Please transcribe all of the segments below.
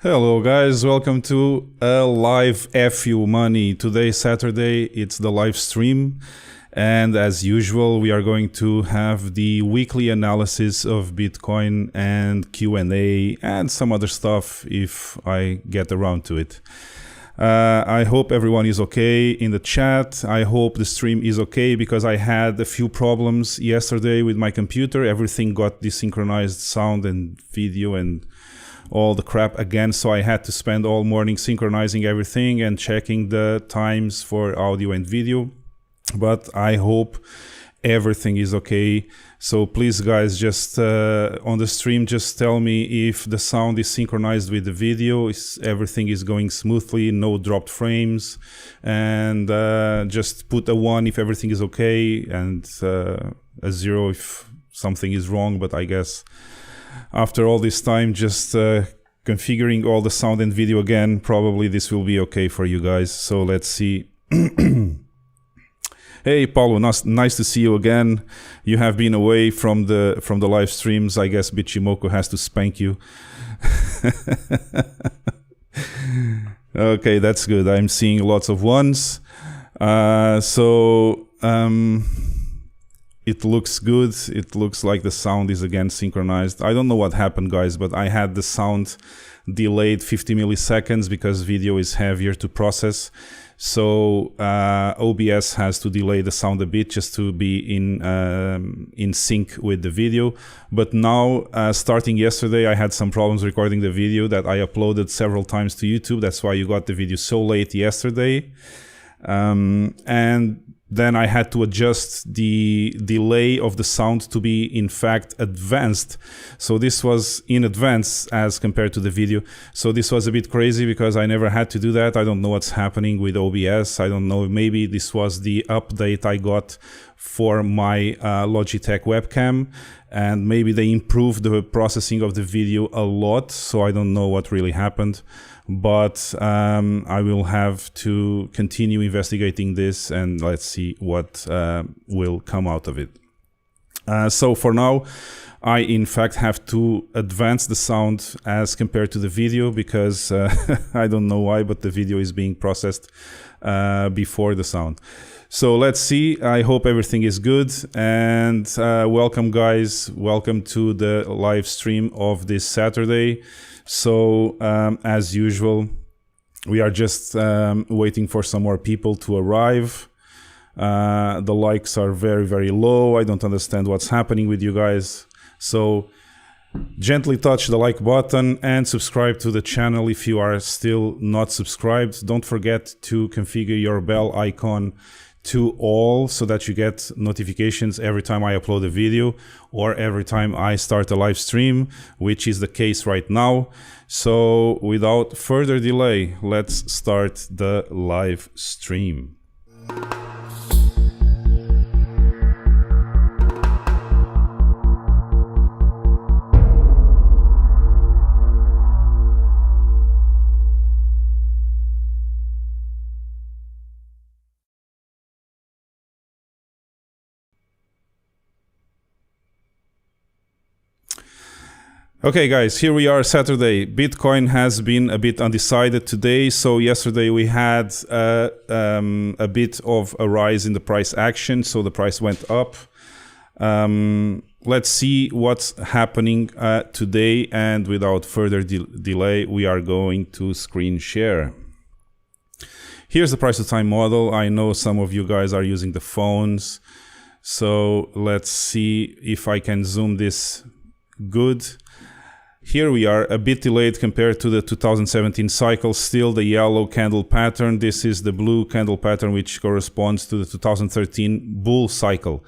Hello guys, welcome to a live FU Money. Today, Saturday, it's the live stream. And as usual, we are going to have the weekly analysis of Bitcoin and Q&A and some other stuff if I get around to it. I hope everyone is okay in the chat. I hope the stream is okay because I had a few problems yesterday with my computer. Everything got desynchronized, sound and video and all the crap again, so I had to spend all morning synchronizing everything and checking the times for audio and video. But I hope everything is okay. So please guys, just on the stream, just tell me if the sound is synchronized with the video, if everything is going smoothly, no dropped frames, and just put a 1 if everything is okay and a 0 if something is wrong. But I guess after all this time, just configuring all the sound and video again, probably this will be okay for you guys. So let's see. Hey Paulo, nice to see you again. You have been away from the live streams. I guess Bichimoku has to spank you. Okay, that's good. I'm seeing lots of ones. It looks good. It looks like the sound is again synchronized. I don't know what happened, guys, but I had the sound delayed 50 milliseconds because video is heavier to process. So OBS has to delay the sound a bit just to be in sync with the video. But now, starting yesterday, I had some problems recording the video that I uploaded several times to YouTube. That's why you got the video so late yesterday. And then I had to adjust the delay of the sound to be, in fact, advanced. So this was in advance as compared to the video. So this was a bit crazy because I never had to do that. I don't know what's happening with OBS. I don't know. Maybe this was the update I got for my Logitech webcam. And maybe they improved the processing of the video a lot. So I don't know what really happened. But I will have to continue investigating this and let's see what will come out of it. So for now, I in fact have to advance the sound as compared to the video because I don't know why, but the video is being processed before the sound. So let's see. I hope everything is good. And welcome guys. Welcome to the live stream of this Saturday. So as usual, we are just waiting for some more people to arrive. The likes are very, very low. I don't understand what's happening with you guys. So gently touch the like button and subscribe to the channel if you are still not subscribed. Don't forget to configure your bell icon to all so that you get notifications every time I upload a video or every time I start a live stream, which is the case right now. So without further delay, let's start the live stream. Okay guys, here we are Saturday. Bitcoin has been a bit undecided today. So yesterday we had a bit of a rise in the price action. So the price went up. Let's see what's happening today. And without further delay, we are going to screen share. Here's the price to time model. I know some of you guys are using the phones. So let's see if I can zoom this good. Here we are, a bit delayed compared to the 2017 cycle, still the yellow candle pattern. This is the blue candle pattern, which corresponds to the 2013 bull cycle.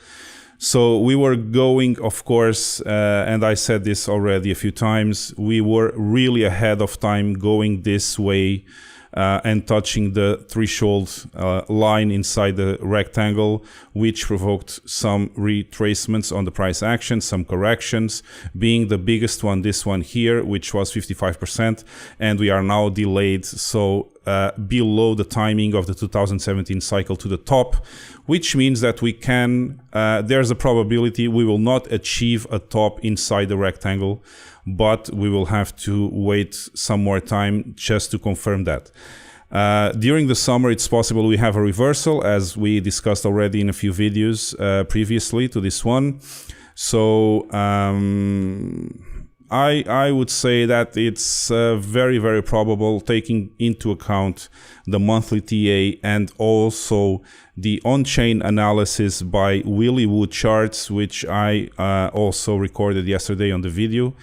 So we were going, of course, and I said this already a few times, we were really ahead of time going this way and touching the threshold line inside the rectangle, which provoked some retracements on the price action, some corrections, being the biggest one, this one here, which was 55%, and we are now delayed. So below the timing of the 2017 cycle to the top, which means that we can, there's a probability we will not achieve a top inside the rectangle, but we will have to wait some more time just to confirm that. During the summer, it's possible we have a reversal, as we discussed already in a few videos previously to this one. So I would say that it's very, very probable, taking into account the monthly TA and also the on-chain analysis by Willy Wood charts, which I also recorded yesterday on the video.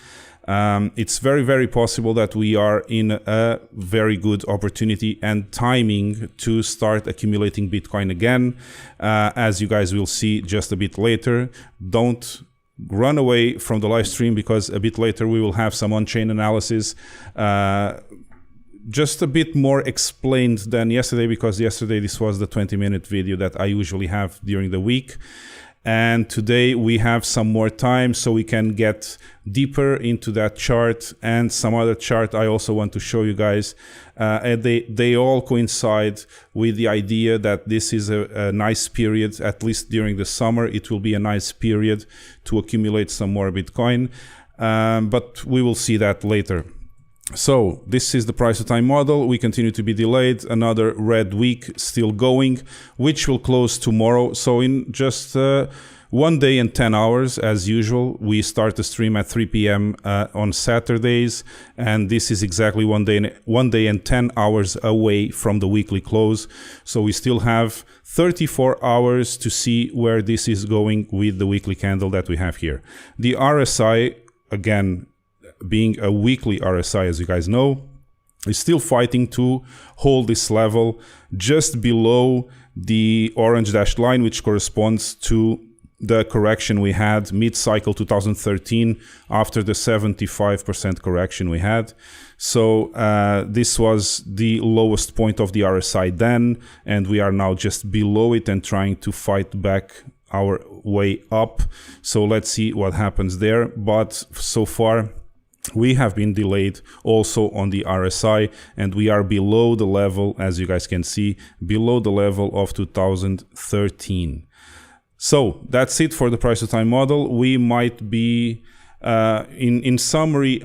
It's very, very possible that we are in a very good opportunity and timing to start accumulating Bitcoin again, as you guys will see just a bit later. Don't run away from the live stream, because a bit later we will have some on-chain analysis, just a bit more explained than yesterday, because yesterday this was the 20-minute video that I usually have during the week. And today we have some more time, so we can get deeper into that chart and some other chart I also want to show you guys. And they all coincide with the idea that this is a nice period, at least during the summer. It will be a nice period to accumulate some more Bitcoin, but we will see that later. So this is the price to time model. We continue to be delayed. Another red week still going, which will close tomorrow. So in just 1 day and 10 hours, as usual, we start the stream at 3 p.m. On Saturdays, and this is exactly 1 day and 10 hours away from the weekly close. So we still have 34 hours to see where this is going with the weekly candle that we have here. The RSI, again, being a weekly RSI, as you guys know, is still fighting to hold this level just below the orange dashed line, which corresponds to the correction we had mid-cycle 2013 after the 75% correction we had. So this was the lowest point of the RSI then, and we are now just below it and trying to fight back our way up. So let's see what happens there. But so far, we have been delayed also on the RSI, and we are below the level, as you guys can see, below the level of 2013. So that's it for the price to time model. We might be, in summary,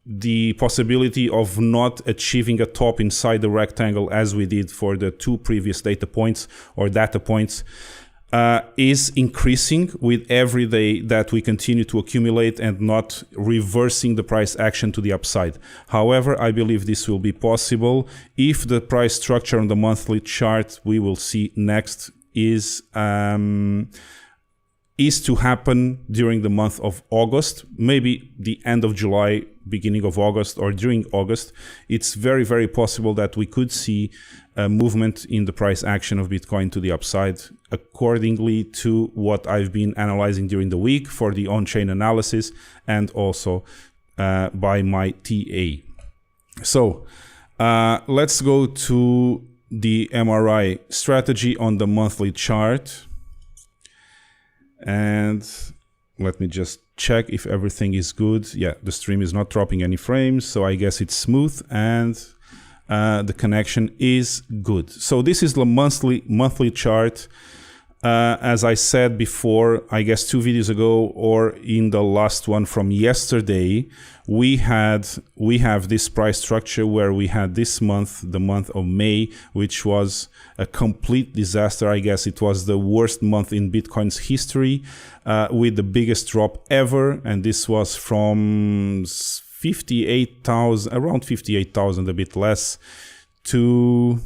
the possibility of not achieving a top inside the rectangle as we did for the two previous data points is increasing with every day that we continue to accumulate and not reversing the price action to the upside. However, I believe this will be possible if the price structure on the monthly chart we will see next is to happen during the month of August, maybe the end of July, beginning of August, or during August. It's very, very possible that we could see a movement in the price action of Bitcoin to the upside, accordingly to what I've been analyzing during the week for the on-chain analysis and also by my TA. So let's go to the MRI strategy on the monthly chart. And let me just check if everything is good. Yeah, the stream is not dropping any frames, so I guess it's smooth and the connection is good. So this is the monthly chart. As I said before, I guess 2 videos ago, or in the last one from yesterday, we have this price structure where we had this month, the month of May, which was a complete disaster. I guess it was the worst month in Bitcoin's history, with the biggest drop ever, and this was from 58,000, around 58,000, a bit less, to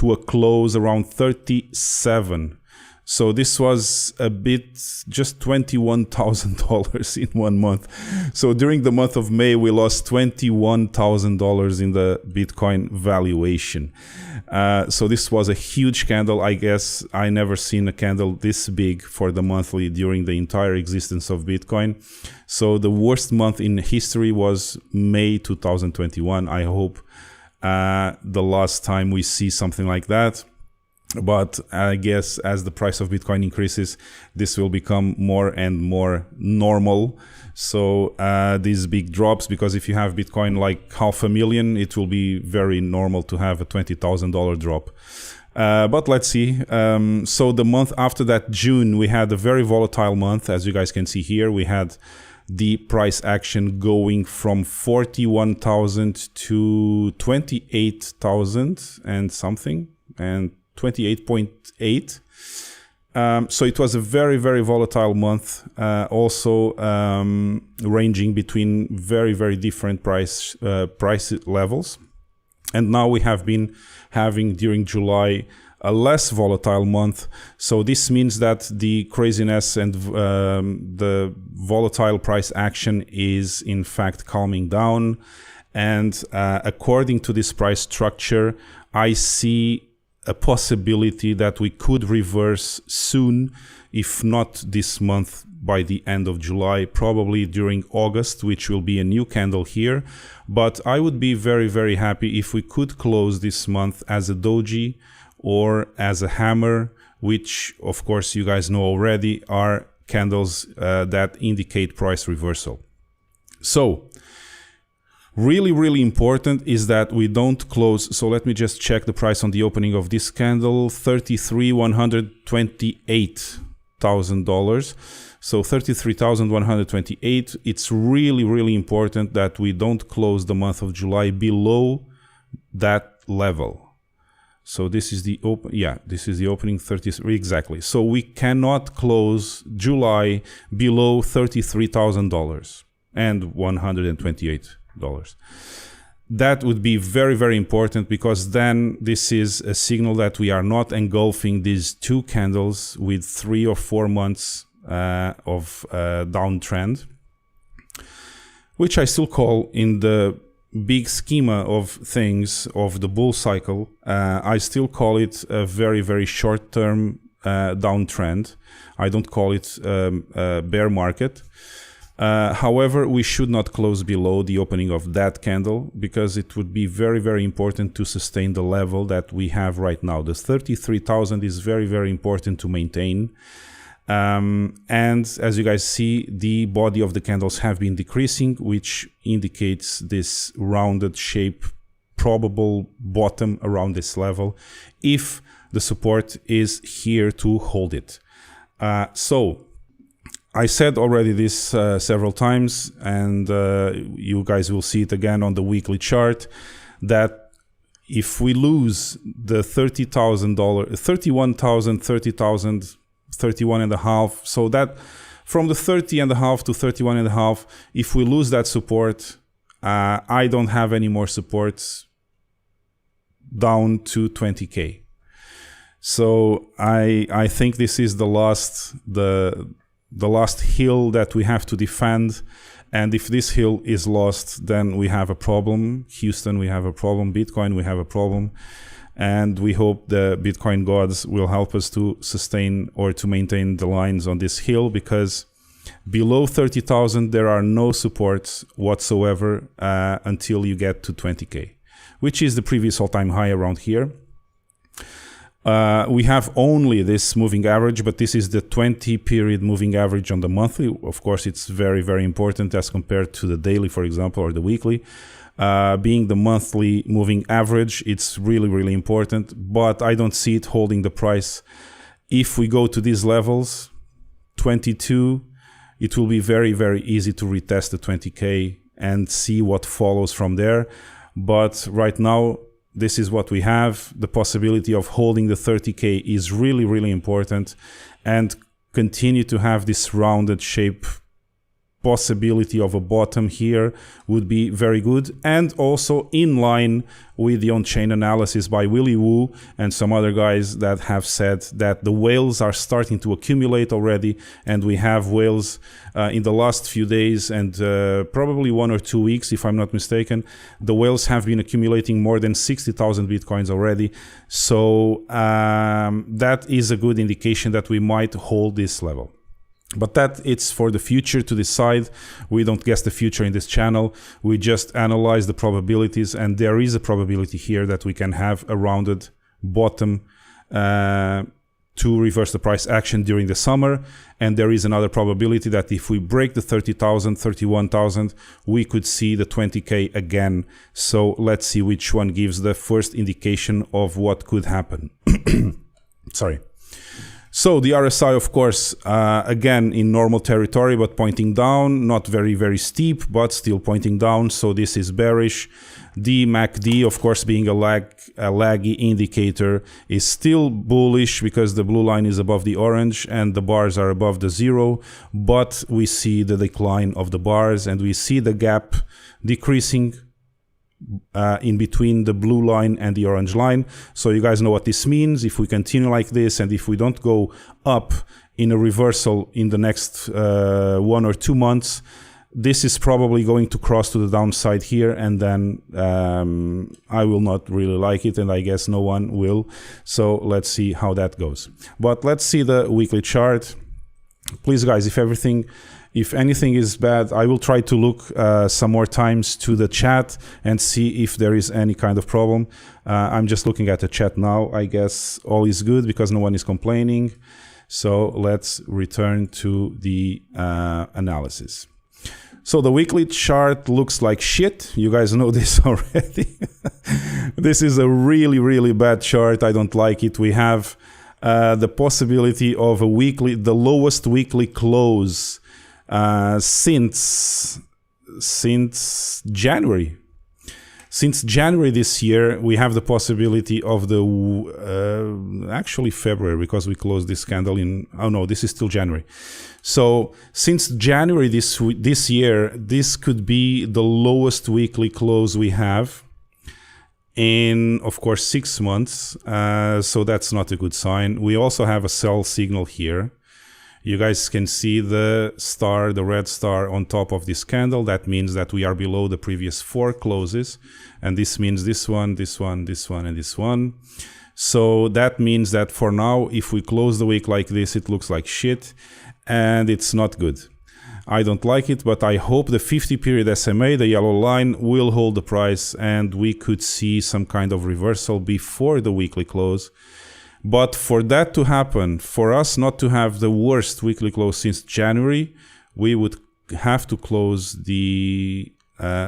a close around 37. So this was a bit, just $21,000 in 1 month. So during the month of May, we lost $21,000 in the Bitcoin valuation. So this was a huge candle. I guess I never seen a candle this big for the monthly during the entire existence of Bitcoin. So the worst month in history was May 2021. I hope the last time we see something like that. But I guess as the price of Bitcoin increases, this will become more and more normal. So these big drops, because if you have Bitcoin like $500,000, it will be very normal to have a $20,000 drop. But let's see. So the month after that, June, we had a very volatile month. As you guys can see here, we had the price action going from 41,000 to 28,000 and something, and 28.8. So it was a very, very volatile month, also ranging between very, very different price levels. And now we have been having during July a less volatile month. So this means that the craziness and the volatile price action is in fact calming down. And according to this price structure, I see a possibility that we could reverse soon, if not this month, by the end of July, probably during August, which will be a new candle here. But I would be very, very happy if we could close this month as a doji or as a hammer, which of course you guys know already are candles that indicate price reversal. So really, really important is that we don't close. So let me just check the price on the opening of this candle, $33,128,000. So $33,128. It's really, really important that we don't close the month of July below that level. So this is the open, yeah, this is the opening 33, exactly. So we cannot close July below $33,000 and $128. That would be very, very important, because then this is a signal that we are not engulfing these two candles with 3 or 4 months of downtrend, which I still call, in the big schema of things of the bull cycle, I still call it a very, very short-term downtrend. I don't call it a bear market. However, we should not close below the opening of that candle, because it would be very, very important to sustain the level that we have right now. The 33,000 is very, very important to maintain. And as you guys see, the body of the candles have been decreasing, which indicates this rounded shape, probable bottom around this level, if the support is here to hold it. So I said already this several times, and you guys will see it again on the weekly chart, that if we lose the $30,000, 31,000, 30,000, 31.5, so that from the 30.5 to 31.5, if we lose that support, I don't have any more supports down to 20k. So I think this is the last hill that we have to defend. And if this hill is lost, then we have a problem. Houston, we have a problem. Bitcoin, we have a problem. And we hope the Bitcoin gods will help us to sustain or to maintain the lines on this hill, because below 30,000 there are no supports whatsoever until you get to 20k, which is the previous all-time high around here. We have only this moving average, but this is the 20-period moving average on the monthly. Of course, it's very, very important as compared to the daily, for example, or the weekly. Being the monthly moving average, it's really, really important, but I don't see it holding the price. If we go to these levels, 22, it will be very, very easy to retest the 20k and see what follows from there. But right now, this is what we have. The possibility of holding the 30k is really, really important, and continue to have this rounded shape. Possibility of a bottom here would be very good, and also in line with the on-chain analysis by Willy Woo and some other guys that have said that the whales are starting to accumulate already, and we have whales in the last few days and probably 1 or 2 weeks, if I'm not mistaken. The whales have been accumulating more than 60,000 bitcoins already, so that is a good indication that we might hold this level. But that it's for the future to decide. We don't guess the future in this channel. We just analyze the probabilities, and there is a probability here that we can have a rounded bottom to reverse the price action during the summer. And there is another probability that if we break the 30,000, 31,000, we could see the 20K again. So let's see which one gives the first indication of what could happen. Sorry. So the RSI, of course, again in normal territory, but pointing down, not very, very steep, but still pointing down. So this is bearish. The MACD, of course, being a laggy indicator, is still bullish because the blue line is above the orange and the bars are above the zero. But we see the decline of the bars and we see the gap decreasing in between the blue line and the orange line. So you guys know what this means. If we continue like this and if we don't go up in a reversal in the next 1 or 2 months, this is probably going to cross to the downside here, and then I will not really like it, and I guess no one will. So let's see how that goes. But let's see the weekly chart. Please guys, if anything is bad, I will try to look some more times to the chat and see if there is any kind of problem. I'm just looking at the chat now. I guess all is good because no one is complaining. So let's return to the analysis. So the weekly chart looks like shit. You guys know this already. This is a really, really bad chart. I don't like it. We have the possibility of the lowest weekly close since January. Since January this year, we have the possibility of actually February, because we closed this candle in, oh no, this is still January. So since January this year, this could be the lowest weekly close we have in, of course, 6 months. So that's not a good sign. We also have a sell signal here. You guys can see the star, the red star on top of this candle. That means that we are below the previous 4 closes. And this means this one, this one, this one, and this one. So that means that for now, if we close the week like this, it looks like shit. And it's not good. I don't like it, but I hope the 50 period SMA, the yellow line, will hold the price and we could see some kind of reversal before the weekly close. But for that to happen, for us not to have the worst weekly close since January, we would have to close the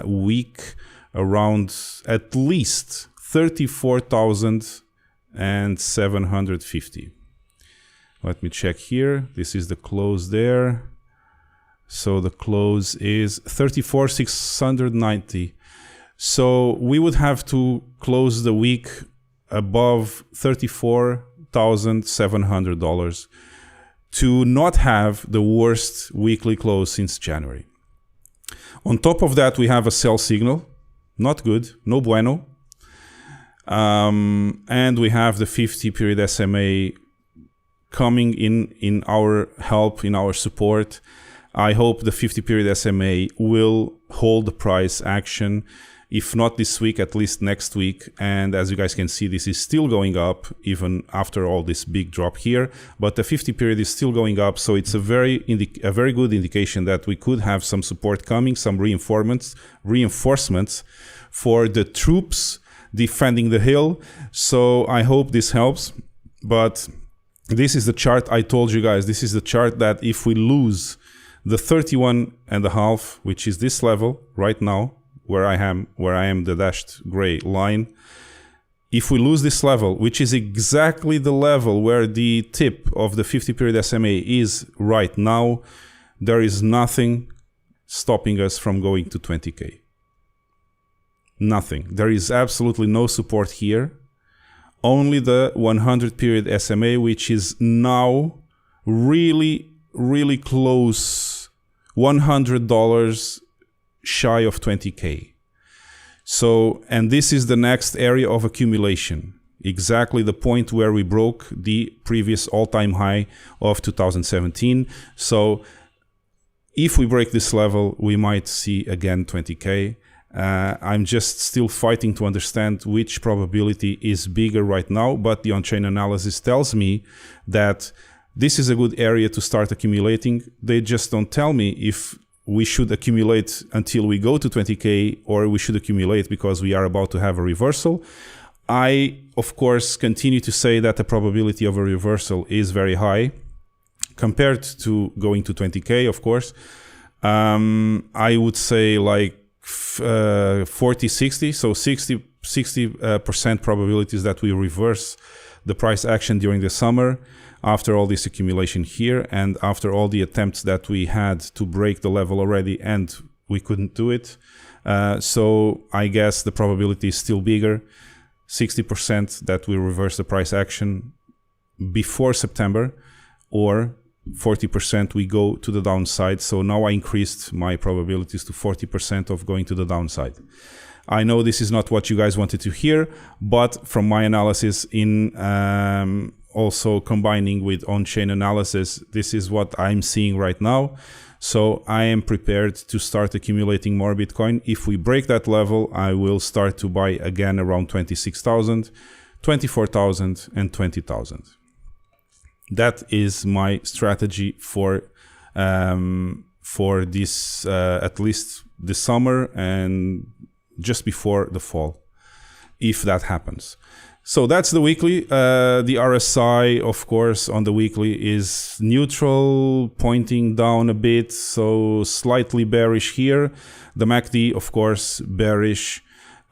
week around at least 34,750. Let me check here. This is the close there. So the close is 34,690. So we would have to close the week above $34,700 to not have the worst weekly close since January. On top of that, we have a sell signal. Not good, no bueno. And we have the 50 period SMA coming in our help, in our support. I hope the 50 period SMA will hold the price action. If not this week, at least next week. And as you guys can see, this is still going up even after all this big drop here. But the 50 period is still going up, so it's a very good indication that we could have some support coming, some reinforcements for the troops defending the hill. So I hope this helps. But this is the chart I told you guys. This is the chart that if we lose the 31.5, which is this level right now, where I am the dashed gray line. If we lose this level, which is exactly the level where the tip of the 50 period SMA is right now, there is nothing stopping us from going to 20K. Nothing. There is absolutely no support here. Only the 100 period SMA, which is now really, really close, $100 shy of 20K. So, and this is the next area of accumulation, exactly the point where we broke the previous all-time high of 2017. So if we break this level, we might see again 20K. I'm just still fighting to understand which probability is bigger right now, but the on-chain analysis tells me that this is a good area to start accumulating. They just don't tell me if we should accumulate until we go to 20K or we should accumulate because we are about to have a reversal. I, of course, continue to say that the probability of a reversal is very high compared to going to 20K, of course. I would say like 40-60, so 60% probabilities that we reverse the price action during the summer after all this accumulation here and after all the attempts that we had to break the level already and we couldn't do it. So I guess the probability is still bigger, 60% that we reverse the price action before September, or 40% we go to the downside. So now I increased my probabilities to 40% of going to the downside. I know this is not what you guys wanted to hear, but from my analysis in also combining with on-chain analysis, this is what I'm seeing right now. So I am prepared to start accumulating more Bitcoin. If we break that level, I will start to buy again around 26,000, 24,000 and 20,000. That is my strategy for this, at least this summer and just before the fall, if that happens. So that's the weekly. The RSI, of course, on the weekly is neutral, pointing down a bit, so slightly bearish here. The MACD, of course, bearish.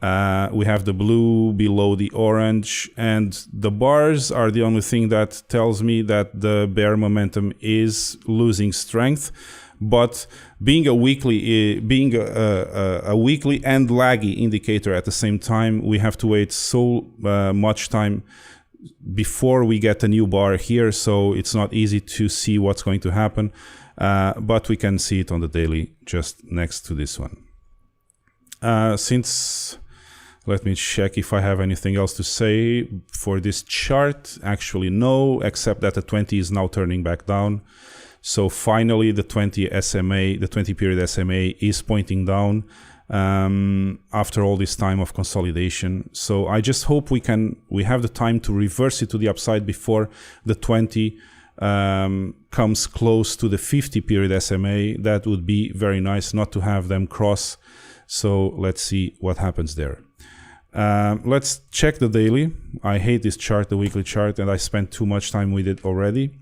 We have the blue below the orange, and the bars are the only thing that tells me that the bear momentum is losing strength. But being a weekly, a weekly and laggy indicator at the same time, we have to wait so much time before we get a new bar here. So it's not easy to see what's going to happen, but we can see it on the daily just next to this one. Let me check if I have anything else to say for this chart. Actually, no, except that the 20 is now turning back down. So finally, the 20 SMA, the 20 period SMA is pointing down after all this time of consolidation. So I just hope we have the time to reverse it to the upside before the 20 comes close to the 50 period SMA. That would be very nice not to have them cross. So let's see what happens there. Let's check the daily. I hate this chart, the weekly chart, and I spent too much time with it already.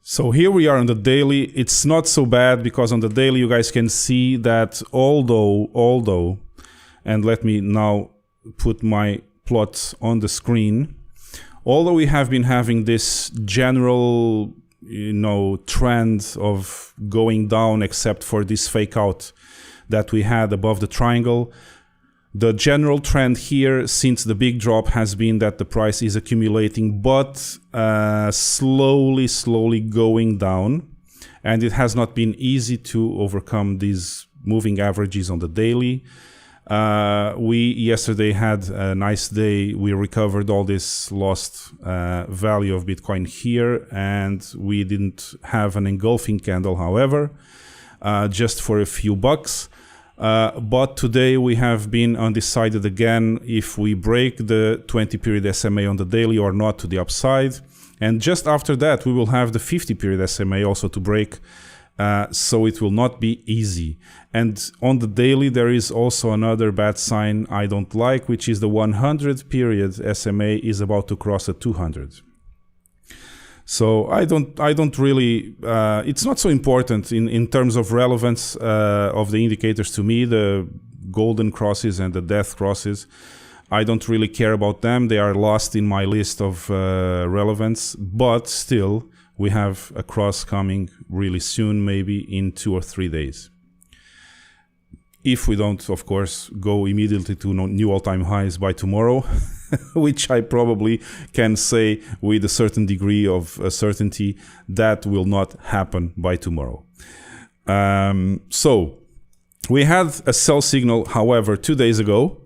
So here we are on the daily. It's not so bad because on the daily you guys can see that although, and let me now put my plots on the screen, although we have been having this general, trend of going down except for this fake out that we had above the triangle, the general trend here since the big drop has been that the price is accumulating, but slowly going down. And it has not been easy to overcome these moving averages on the daily. We yesterday had a nice day. We recovered all this lost value of Bitcoin here, and we didn't have an engulfing candle, however, just for a few bucks. But today we have been undecided again if we break the 20 period SMA on the daily or not to the upside. And just after that, we will have the 50 period SMA also to break. So it will not be easy. And on the daily, there is also another bad sign I don't like, which is the 100 period SMA is about to cross a 200. So I don't really, it's not so important in terms of relevance of the indicators to me, the golden crosses and the death crosses. I don't really care about them. They are lost in my list of relevance, but still we have a cross coming really soon, maybe in 2 or 3 days. If we don't, of course, go immediately to new all-time highs by tomorrow, which I probably can say with a certain degree of certainty that will not happen by tomorrow. So we had a sell signal, however, 2 days ago,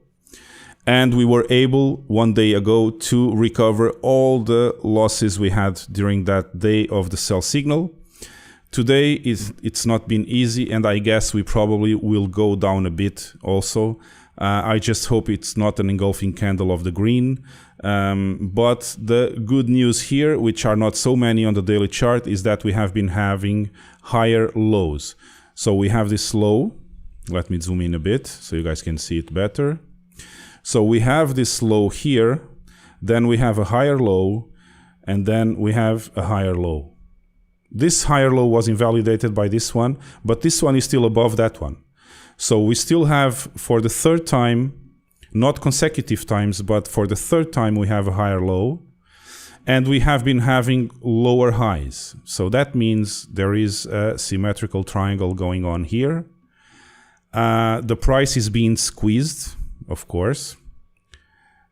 and we were able 1 day ago to recover all the losses we had during that day of the sell signal. Today it's not been easy, and I guess we probably will go down a bit also. I just hope it's not an engulfing candle of the green. But the good news here, which are not so many on the daily chart, is that we have been having higher lows. So we have this low. Let me zoom in a bit so you guys can see it better. So we have this low here, then we have a higher low, and then we have a higher low. This higher low was invalidated by this one, but this one is still above that one. So we still have, for the third time, not consecutive times, but for the third time we have a higher low, and we have been having lower highs. So that means there is a symmetrical triangle going on here. The price is being squeezed, of course.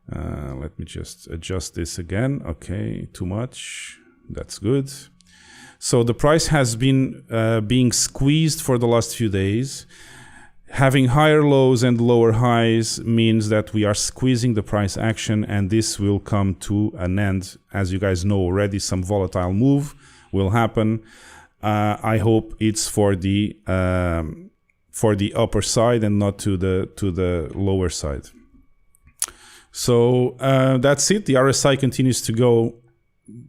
Let me just adjust this again. Okay, too much. That's good. So the price has been being squeezed for the last few days. Having higher lows and lower highs means that we are squeezing the price action, and this will come to an end. As you guys know already, some volatile move will happen. I hope it's for the upper side and not to the lower side. So that's it. The RSI continues to go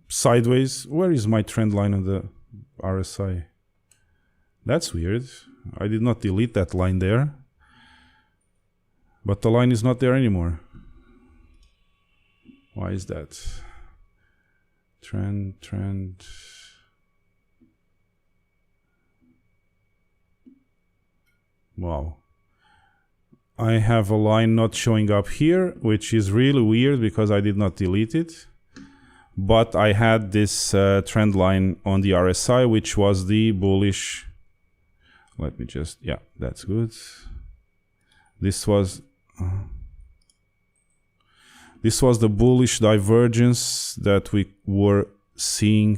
sideways. Where is my trend line on the RSI? That's weird. I did not delete that line there, but the line is not there anymore. Why is that? Trend. Wow. I have a line not showing up here, which is really weird because I did not delete it. But I had this trend line on the RSI, which was the bullish. Let me just, yeah, that's good. This was the bullish divergence that we were seeing.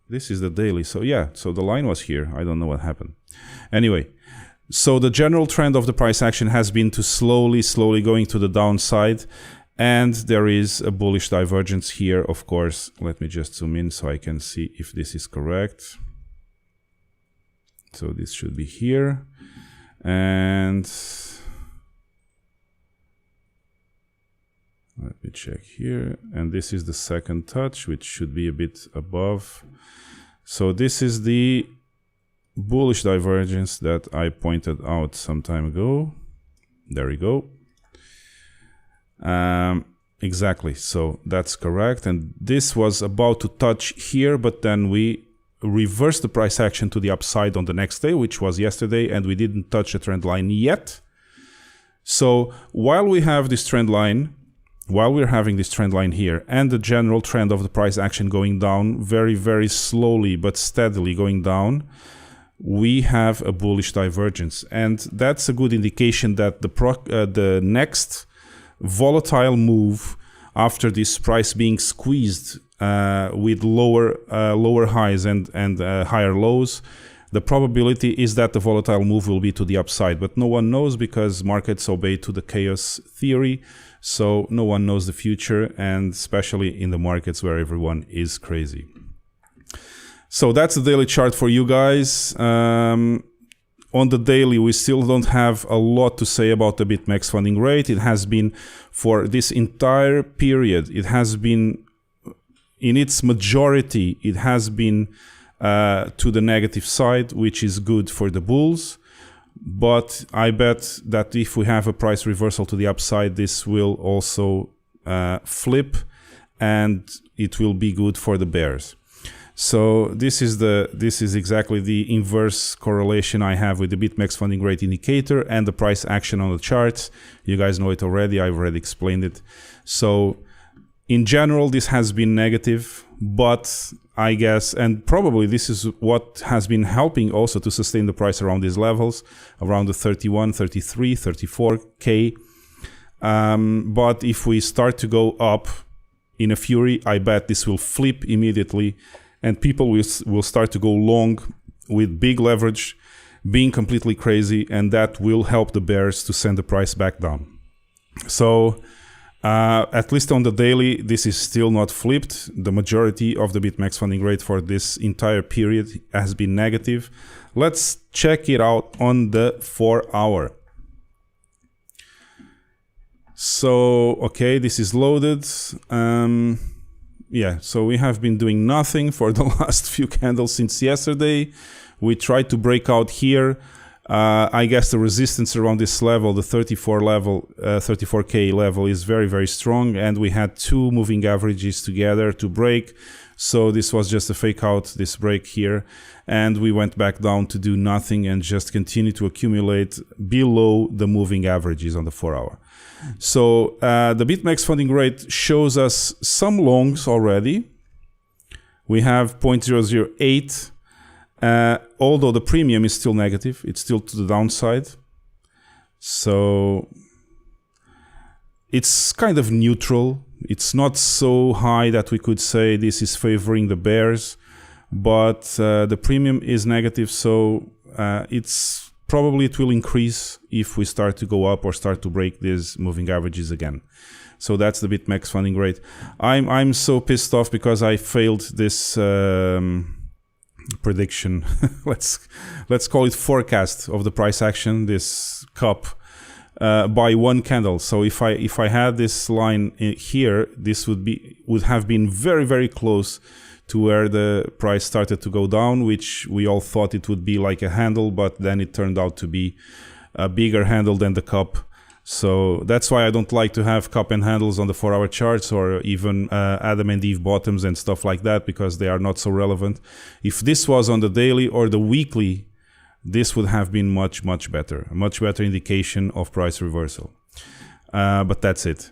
This is the daily. So yeah, so the line was here. I don't know what happened. Anyway, so the general trend of the price action has been to slowly going to the downside. And there is a bullish divergence here, of course. Let me just zoom in so I can see if this is correct. So this should be here. And let me check here. And this is the second touch, which should be a bit above. So this is the bullish divergence that I pointed out some time ago. There we go. Exactly, so that's correct, and this was about to touch here, but then we reversed the price action to the upside on the next day, which was yesterday, and we didn't touch the trend line yet. So while we have this trend line, while we're having this trend line here and the general trend of the price action going down very slowly but steadily going down, we have a bullish divergence, and that's a good indication that the next volatile move after this price being squeezed with lower highs and higher lows, the probability is that the volatile move will be to the upside, but no one knows because markets obey to the chaos theory, so no one knows the future, and especially in the markets where everyone is crazy. So that's the daily chart for you guys. On the daily, we still don't have a lot to say about the BitMEX funding rate. It has been, for this entire period, it has been, in its majority, it has been to the negative side, which is good for the bulls. But I bet that if we have a price reversal to the upside, this will also flip, and it will be good for the bears. So this is exactly the inverse correlation I have with the BitMEX funding rate indicator and the price action on the charts. You guys know it already. I've already explained it. So in general, this has been negative, but I guess, and probably this is what has been helping also to sustain the price around these levels, around the 31, 33, 34K. But if we start to go up in a fury, I bet this will flip immediately, and people will start to go long with big leverage, being completely crazy, and that will help the bears to send the price back down. So at least on the daily, this is still not flipped. The majority of the BitMEX funding rate for this entire period has been negative. Let's check it out on the 4-hour. So, okay, this is loaded. Yeah, so we have been doing nothing for the last few candles since yesterday. We tried to break out here. I guess the resistance around this level, the 34K level, is very, very strong, and we had two moving averages together to break. So this was just a fake out, this break here, and we went back down to do nothing and just continue to accumulate below the moving averages on the 4-hour. So the BitMEX funding rate shows us some longs already. We have 0.008. Although the premium is still negative, it's still to the downside. So it's kind of neutral. It's not so high that we could say this is favoring the bears, but the premium is negative, so it's probably it will increase if we start to go up or start to break these moving averages again. So that's the BitMEX funding rate. I'm so pissed off because I failed this prediction. let's call it forecast of the price action, this cup, by one candle. So if I had this line here, this would have been very, very close to where the price started to go down, which we all thought it would be like a handle, but then it turned out to be a bigger handle than the cup. So that's why I don't like to have cup and handles on the 4-hour charts, or even Adam and Eve bottoms and stuff like that, because they are not so relevant. If this was on the daily or the weekly, this would have been much, much better. A much better indication of price reversal. But that's it.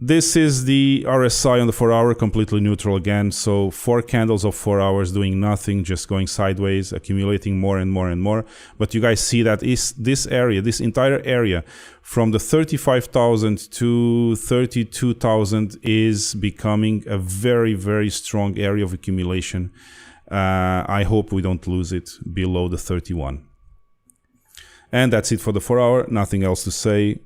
This is the RSI on the 4-hour, completely neutral again. So 4 candles of 4 hours doing nothing, just going sideways, accumulating more and more and more. But you guys see that this area, this entire area from the 35,000 to 32,000 is becoming a very, very strong area of accumulation. I hope we don't lose it below the 31. And that's it for the 4-hour. Nothing else to say.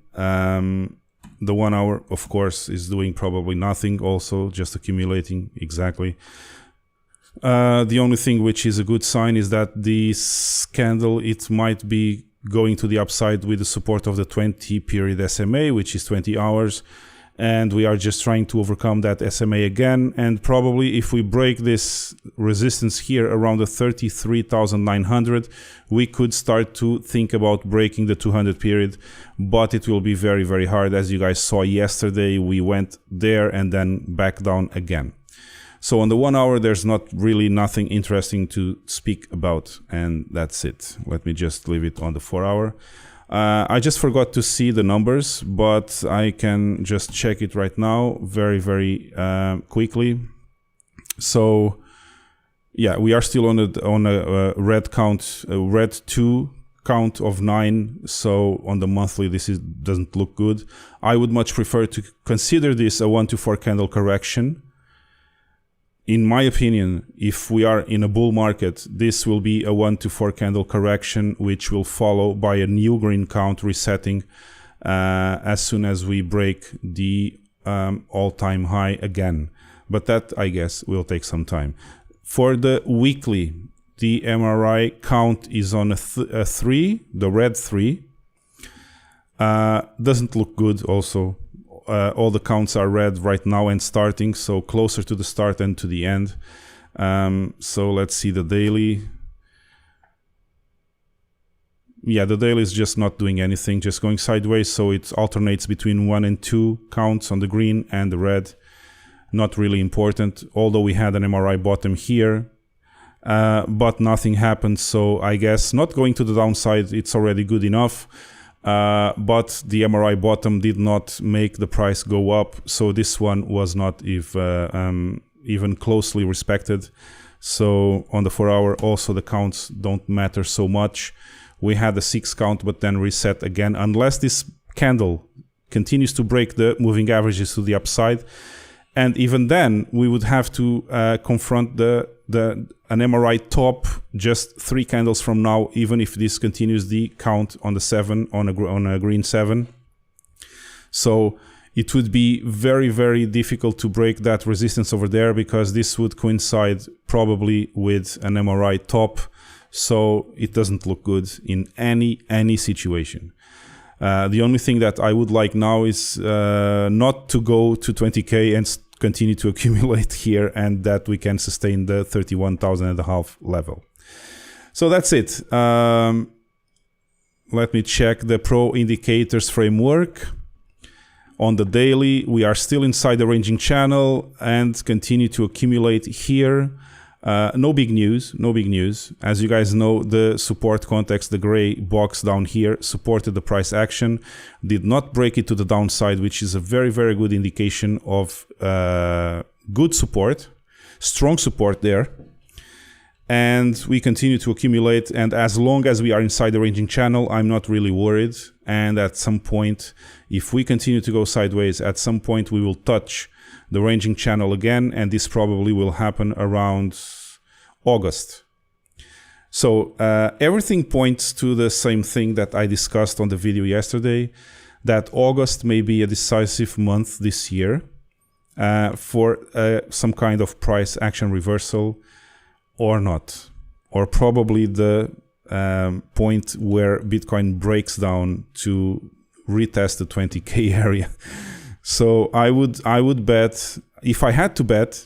The 1 hour, of course, is doing probably nothing also, just accumulating exactly. The only thing which is a good sign is that this candle, it might be going to the upside with the support of the 20 period SMA, which is 20 hours. And we are just trying to overcome that SMA again. And probably if we break this resistance here around the 33,900, we could start to think about breaking the 200 period. But it will be very, very hard. As you guys saw yesterday, we went there and then back down again. So on the 1 hour, there's not really nothing interesting to speak about. And that's it. Let me just leave it on the 4 hour. I just forgot to see the numbers, but I can just check it right now very, very quickly. So, yeah, we are still on a red count, a red 2 count of 9. So on the monthly, this doesn't look good. I would much prefer to consider this a 1 to 4 candle correction. In my opinion, if we are in a bull market, this will be a 1 to 4 candle correction, which will follow by a new green count resetting as soon as we break the all-time high again. But that, I guess, will take some time. For the weekly, the MRI count is on a 3, the red 3. Doesn't look good also. All the counts are red right now and starting, so closer to the start and to the end. So let's see the daily. Yeah, the daily is just not doing anything, just going sideways, so it alternates between 1 and 2 counts on the green and the red. Not really important, although we had an MRI bottom here, but nothing happened, so I guess not going to the downside, it's already good enough. But the MRI bottom did not make the price go up, so this one was not even closely respected. So on the 4 hour also the counts don't matter so much. We had a 6 count but then reset again, unless this candle continues to break the moving averages to the upside, and even then we would have to confront an MRI top just 3 candles from now, even if this continues the count on the 7, on a green 7. So it would be very, very difficult to break that resistance over there, because this would coincide probably with an MRI top. So it doesn't look good in any situation. The only thing that I would like now is not to go to 20K and continue to accumulate here, and that we can sustain the 31,500 level. So that's it. let me check the Pro Indicators framework. On the daily, we are still inside the ranging channel and continue to accumulate here. No big news, no big news. As you guys know, the support context, the gray box down here, supported the price action, did not break it to the downside, which is a very, very good indication of good support, strong support there. And we continue to accumulate, and as long as we are inside the ranging channel, I'm not really worried. And at some point, if we continue to go sideways, at some point we will touch the ranging channel again, and this probably will happen around August. So everything points to the same thing that I discussed on the video yesterday, that August may be a decisive month this year for some kind of price action reversal or not, or probably the point where Bitcoin breaks down to retest the 20K area. So I would bet, if I had to bet,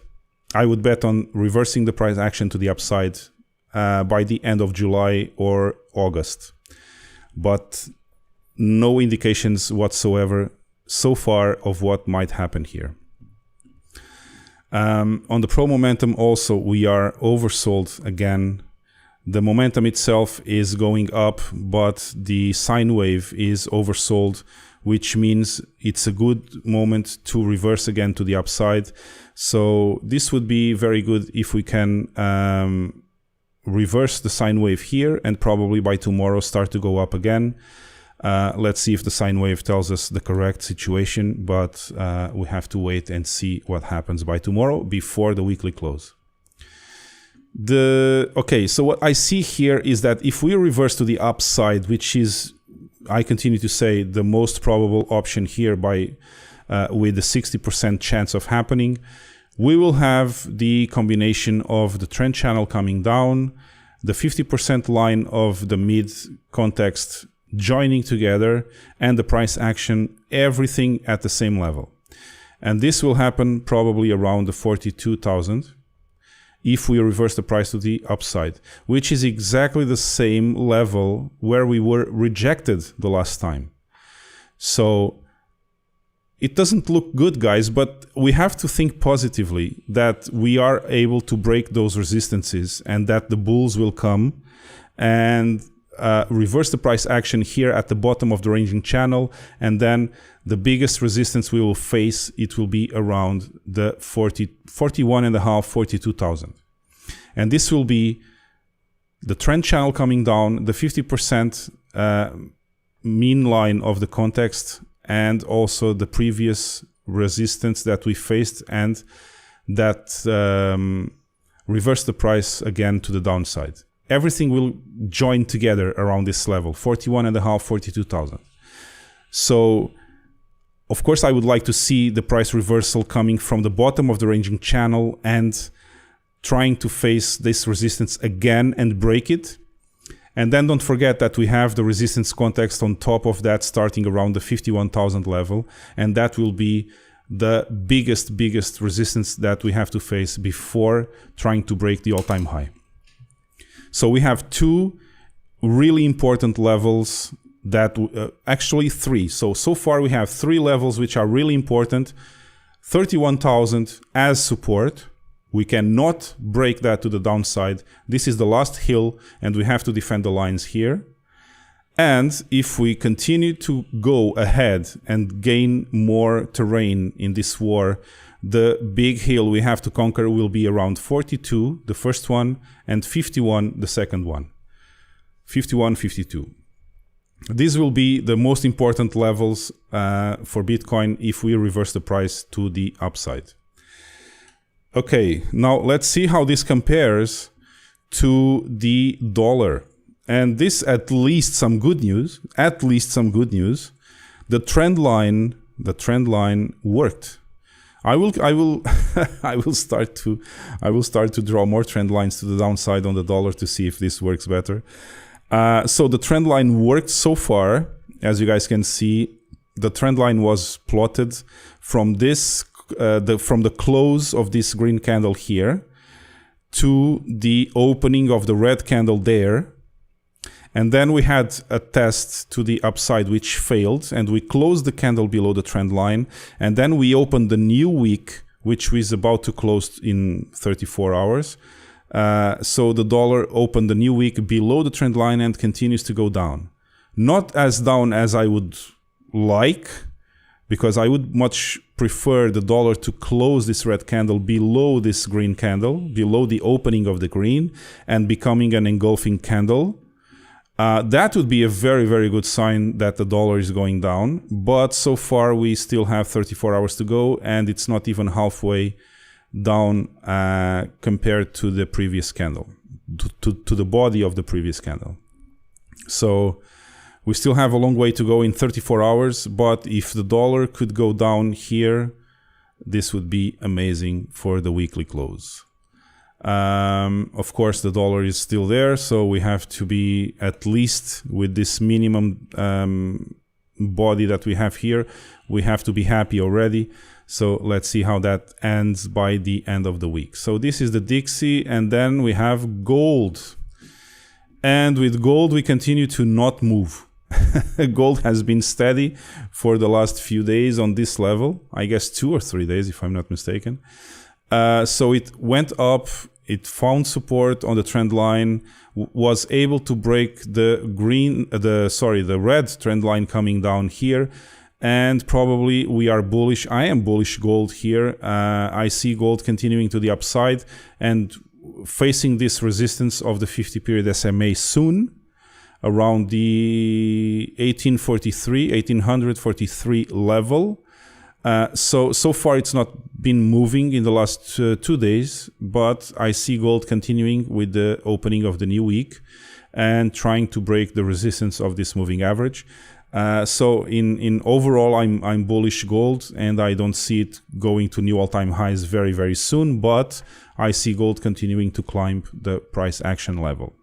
I would bet on reversing the price action to the upside by the end of July or August. But no indications whatsoever so far of what might happen here. On the Pro Momentum also, we are oversold again. The momentum itself is going up, but the sine wave is oversold, which means it's a good moment to reverse again to the upside. So this would be very good if we can reverse the sine wave here and probably by tomorrow start to go up again. Let's see if the sine wave tells us the correct situation, but we have to wait and see what happens by tomorrow before the weekly close. Okay, so what I see here is that if we reverse to the upside, which is, I continue to say, the most probable option here with the 60% chance of happening, we will have the combination of the trend channel coming down, the 50% line of the mid context joining together, and the price action, everything at the same level. And this will happen probably around the 42,000 if we reverse the price to the upside, which is exactly the same level where we were rejected the last time. So it doesn't look good, guys, but we have to think positively that we are able to break those resistances and that the bulls will come and reverse the price action here at the bottom of the ranging channel, and then the biggest resistance we will face, it will be around the 41.5, 42,000. And this will be the trend channel coming down, the 50% mean line of the context, and also the previous resistance that we faced, and that reverse the price again to the downside. Everything will join together around this level, 41.5, 42,000. So, of course, I would like to see the price reversal coming from the bottom of the ranging channel and trying to face this resistance again and break it. And then don't forget that we have the resistance context on top of that starting around the 51,000 level. And that will be the biggest resistance that we have to face before trying to break the all-time high. So we have two really important levels that actually three. So far we have three levels which are really important. 31,000 as support. We cannot break that to the downside. This is the last hill and we have to defend the lines here. And if we continue to go ahead and gain more terrain in this war, the big hill we have to conquer will be around 42, the first one, and 51, the second one. 51, 52. These will be the most important levels for Bitcoin if we reverse the price to the upside. Okay, now let's see how this compares to the dollar. And this at least some good news. At least some good news. The trend line worked. I will start to draw more trend lines to the downside on the dollar to see if this works better. So the trend line worked so far. As you guys can see, the trend line was plotted from this from the close of this green candle here to the opening of the red candle there. And then we had a test to the upside, which failed, and we closed the candle below the trend line. And then we opened the new week, which was about to close in 34 hours. So the dollar opened the new week below the trend line and continues to go down. Not as down as I would like, because I would much prefer the dollar to close this red candle below this green candle, below the opening of the green, and becoming an engulfing candle. That would be a very, very good sign that the dollar is going down. But so far, we still have 34 hours to go, and it's not even halfway down compared to the previous candle, to the body of the previous candle. So we still have a long way to go in 34 hours, but if the dollar could go down here, this would be amazing for the weekly close. Of course, the dollar is still there, so we have to be at least with this minimum body that we have here, we have to be happy already. So let's see how that ends by the end of the week. So this is the Dixie, and then we have gold. And with gold, we continue to not move. Gold has been steady for the last few days on this level, I guess 2 or 3 days if I'm not mistaken. So it went up, it found support on the trend line, was able to break the the red trend line coming down here, and probably we are bullish. I am bullish gold here. I see gold continuing to the upside and facing this resistance of the 50 period SMA soon, around the 1843 level. So far it's not been moving in the last 2 days, but I see gold continuing with the opening of the new week and trying to break the resistance of this moving average. So in overall, I'm bullish gold, and I don't see it going to new all-time highs very, very soon, but I see gold continuing to climb the price action level.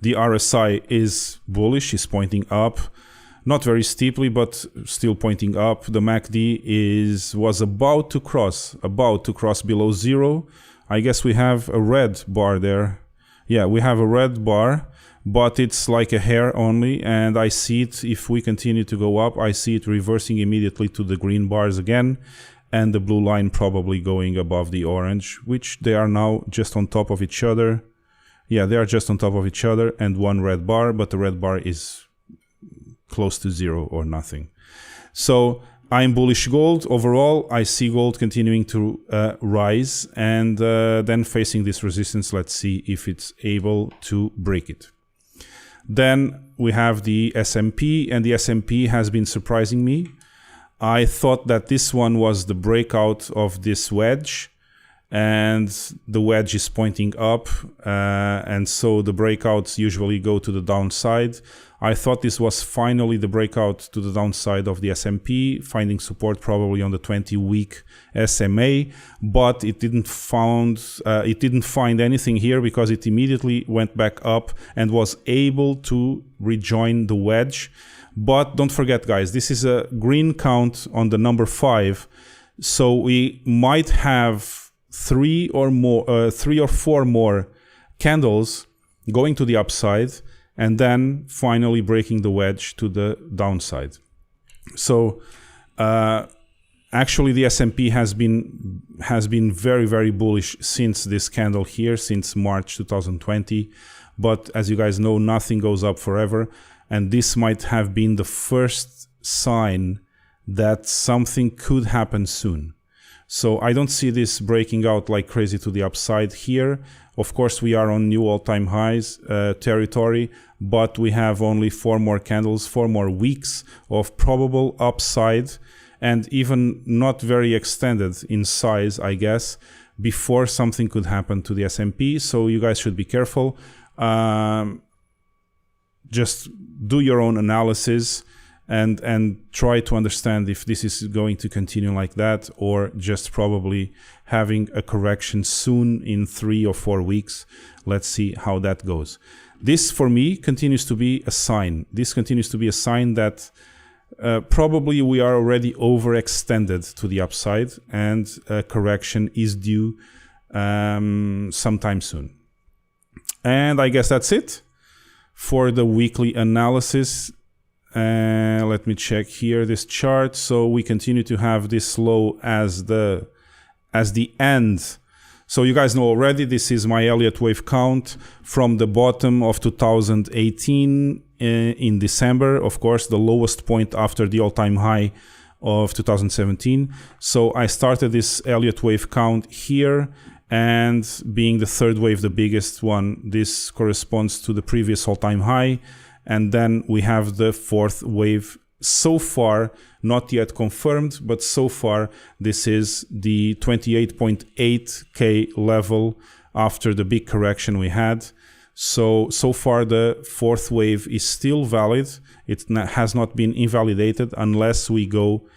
The RSI is bullish, is pointing up, not very steeply, but still pointing up. The MACD was about to cross below 0. I guess we have a red bar there. Yeah, we have a red bar, but it's like a hair only, and I see it, if we continue to go up, I see it reversing immediately to the green bars again, and the blue line probably going above the orange, which they are now just on top of each other. Yeah, they are just on top of each other, and one red bar, but the red bar is close to 0 or nothing. So I'm bullish gold. Overall, I see gold continuing to rise, and then facing this resistance. Let's see if it's able to break it. Then we have the S&P, and the S&P has been surprising me. I thought that this one was the breakout of this wedge, and the wedge is pointing up, and so the breakouts usually go to the downside. I thought this was finally the breakout to the downside of the S&P, finding support probably on the 20-week SMA, but it didn't find anything here because it immediately went back up and was able to rejoin the wedge. But don't forget, guys, this is a green count on the number 5, so we might have 3 or 4 more candles going to the upside, and then finally breaking the wedge to the downside. So actually the S&P has been very, very bullish since this candle here, since March 2020. But as you guys know, nothing goes up forever, and this might have been the first sign that something could happen soon. So I don't see this breaking out like crazy to the upside here. Of course, we are on new all-time highs territory, but we have only 4 more candles, 4 more weeks of probable upside, and even not very extended in size, I guess, before something could happen to the S&P. So you guys should be careful. Just do your own analysis and try to understand if this is going to continue like that, or just probably having a correction soon in 3 or 4 weeks. Let's see how that goes. This, for me, continues to be a sign. This continues to be a sign that probably we are already overextended to the upside, and a correction is due sometime soon. And I guess that's it for the weekly analysis, let me check here this chart. So we continue to have this low as the end. So you guys know already, this is my Elliott wave count from the bottom of 2018 in December, of course, the lowest point after the all-time high of 2017. So I started this Elliott wave count here, and being the third wave, the biggest one, this corresponds to the previous all-time high. And then we have the fourth wave. So far, not yet confirmed, but so far this is the 28.8K level after the big correction we had. So far the fourth wave is still valid. It has not been invalidated unless we go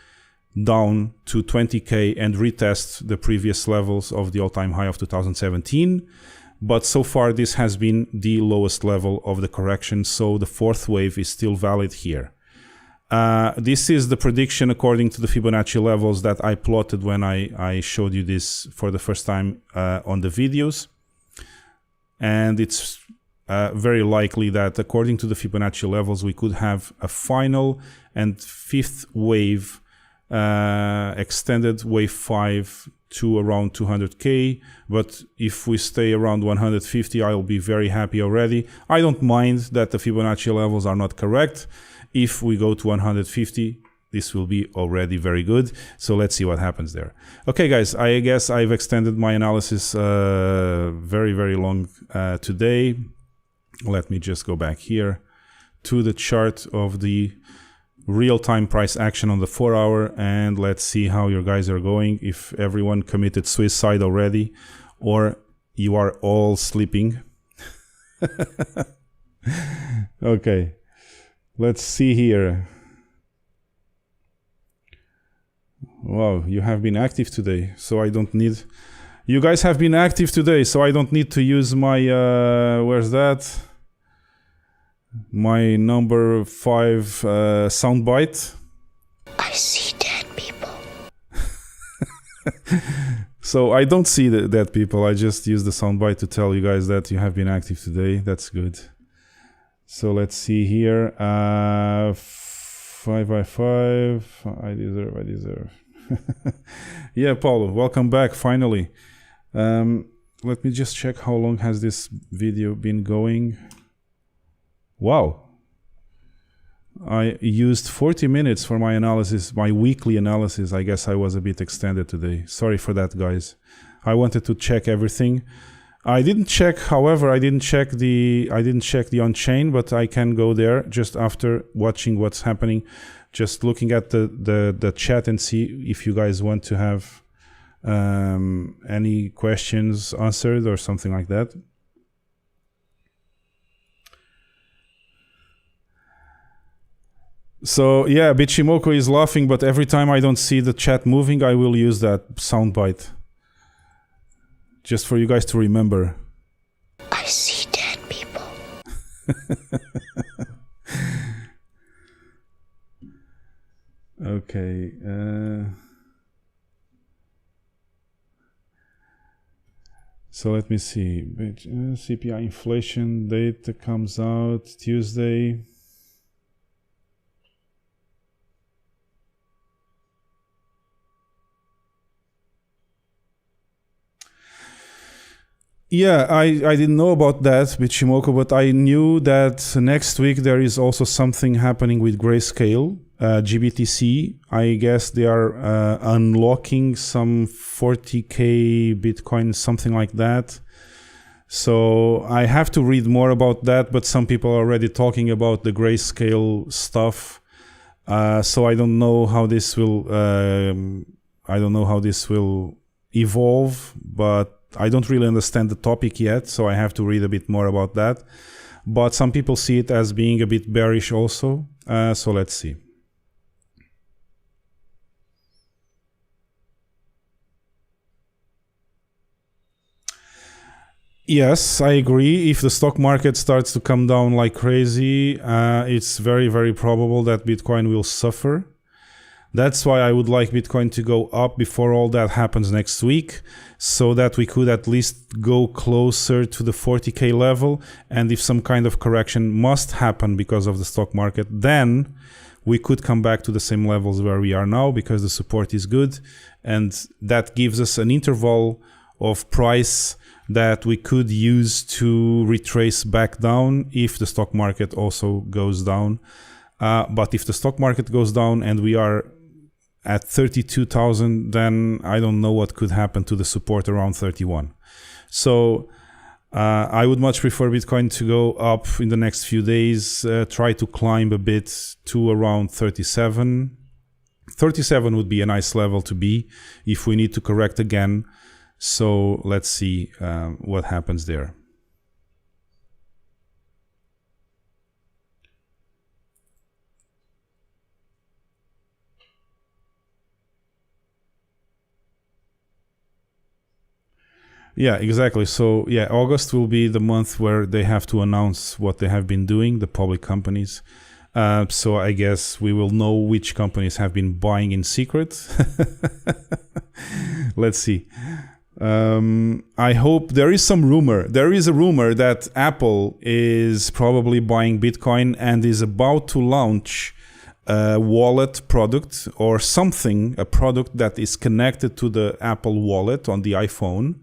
down to 20K and retest the previous levels of the all-time high of 2017. But so far this has been the lowest level of the correction, so the fourth wave is still valid here. This is the prediction according to the Fibonacci levels that I plotted when I showed you this for the first time on the videos. And it's very likely that according to the Fibonacci levels, we could have a final and fifth wave, extended wave 5 to around 200K. But if we stay around 150, I'll be very happy already. I don't mind that the Fibonacci levels are not correct. If we go to 150, this will be already very good. So let's see what happens there. Okay, guys, I guess I've extended my analysis very, very long today. Let me just go back here to the chart of the real-time price action on the 4-hour, and let's see how your guys are going. If everyone committed suicide already, or you are all sleeping. Okay. Let's see here. Wow, you have been active today, so I don't need... You guys have been active today, so I don't need to use my... where's that? My number 5 soundbite. I see dead people. So I don't see the dead people, I just use the soundbite to tell you guys that you have been active today. That's good. So let's see here, 5 by 5, I deserve. Yeah, Paulo, welcome back, finally. Let me just check how long has this video been going. Wow. I used 40 minutes for my analysis, my weekly analysis. I guess I was a bit extended today. Sorry for that, guys. I wanted to check everything. I didn't check, however, I didn't check the on-chain, but I can go there just after watching what's happening, just looking at the chat and see if you guys want to have any questions answered or something like that. So yeah, Bichimoku is laughing, but every time I don't see the chat moving, I will use that soundbite. Just for you guys to remember. I see dead people. Okay. So let me see. CPI inflation data comes out Tuesday. Yeah, I didn't know about that, Bichimoku, but I knew that next week there is also something happening with Grayscale, GBTC. I guess they are unlocking some 40K Bitcoin, something like that. So I have to read more about that, but some people are already talking about the Grayscale stuff. So I don't know how this will, evolve, but I don't really understand the topic yet, so I have to read a bit more about that. But some people see it as being a bit bearish also, so let's see. Yes, I agree. If the stock market starts to come down like crazy, it's very, very probable that Bitcoin will suffer. That's why I would like Bitcoin to go up before all that happens next week, so that we could at least go closer to the 40K level. And if some kind of correction must happen because of the stock market, then we could come back to the same levels where we are now, because the support is good. And that gives us an interval of price that we could use to retrace back down if the stock market also goes down. But if the stock market goes down and we are at 32,000, then I don't know what could happen to the support around 31. So I would much prefer Bitcoin to go up in the next few days, try to climb a bit to around 37. 37 would be a nice level to be if we need to correct again. So let's see what happens there. Yeah, exactly. So yeah, August will be the month where they have to announce what they have been doing, the public companies. So I guess we will know which companies have been buying in secret. Let's see. I hope there is some rumor. There is a rumor that Apple is probably buying Bitcoin and is about to launch a wallet product or something, a product that is connected to the Apple Wallet on the iPhone.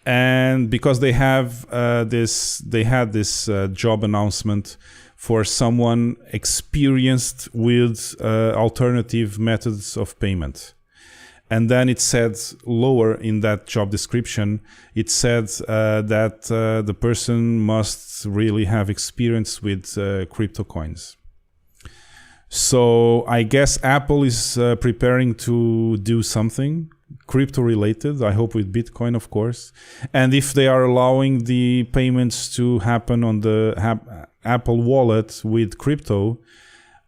And because they have they had this job announcement for someone experienced with alternative methods of payment. And then it said lower in that job description, it said that the person must really have experience with crypto coins. So I guess Apple is preparing to do something crypto related, I hope with Bitcoin, of course. And if they are allowing the payments to happen on the Apple wallet with crypto,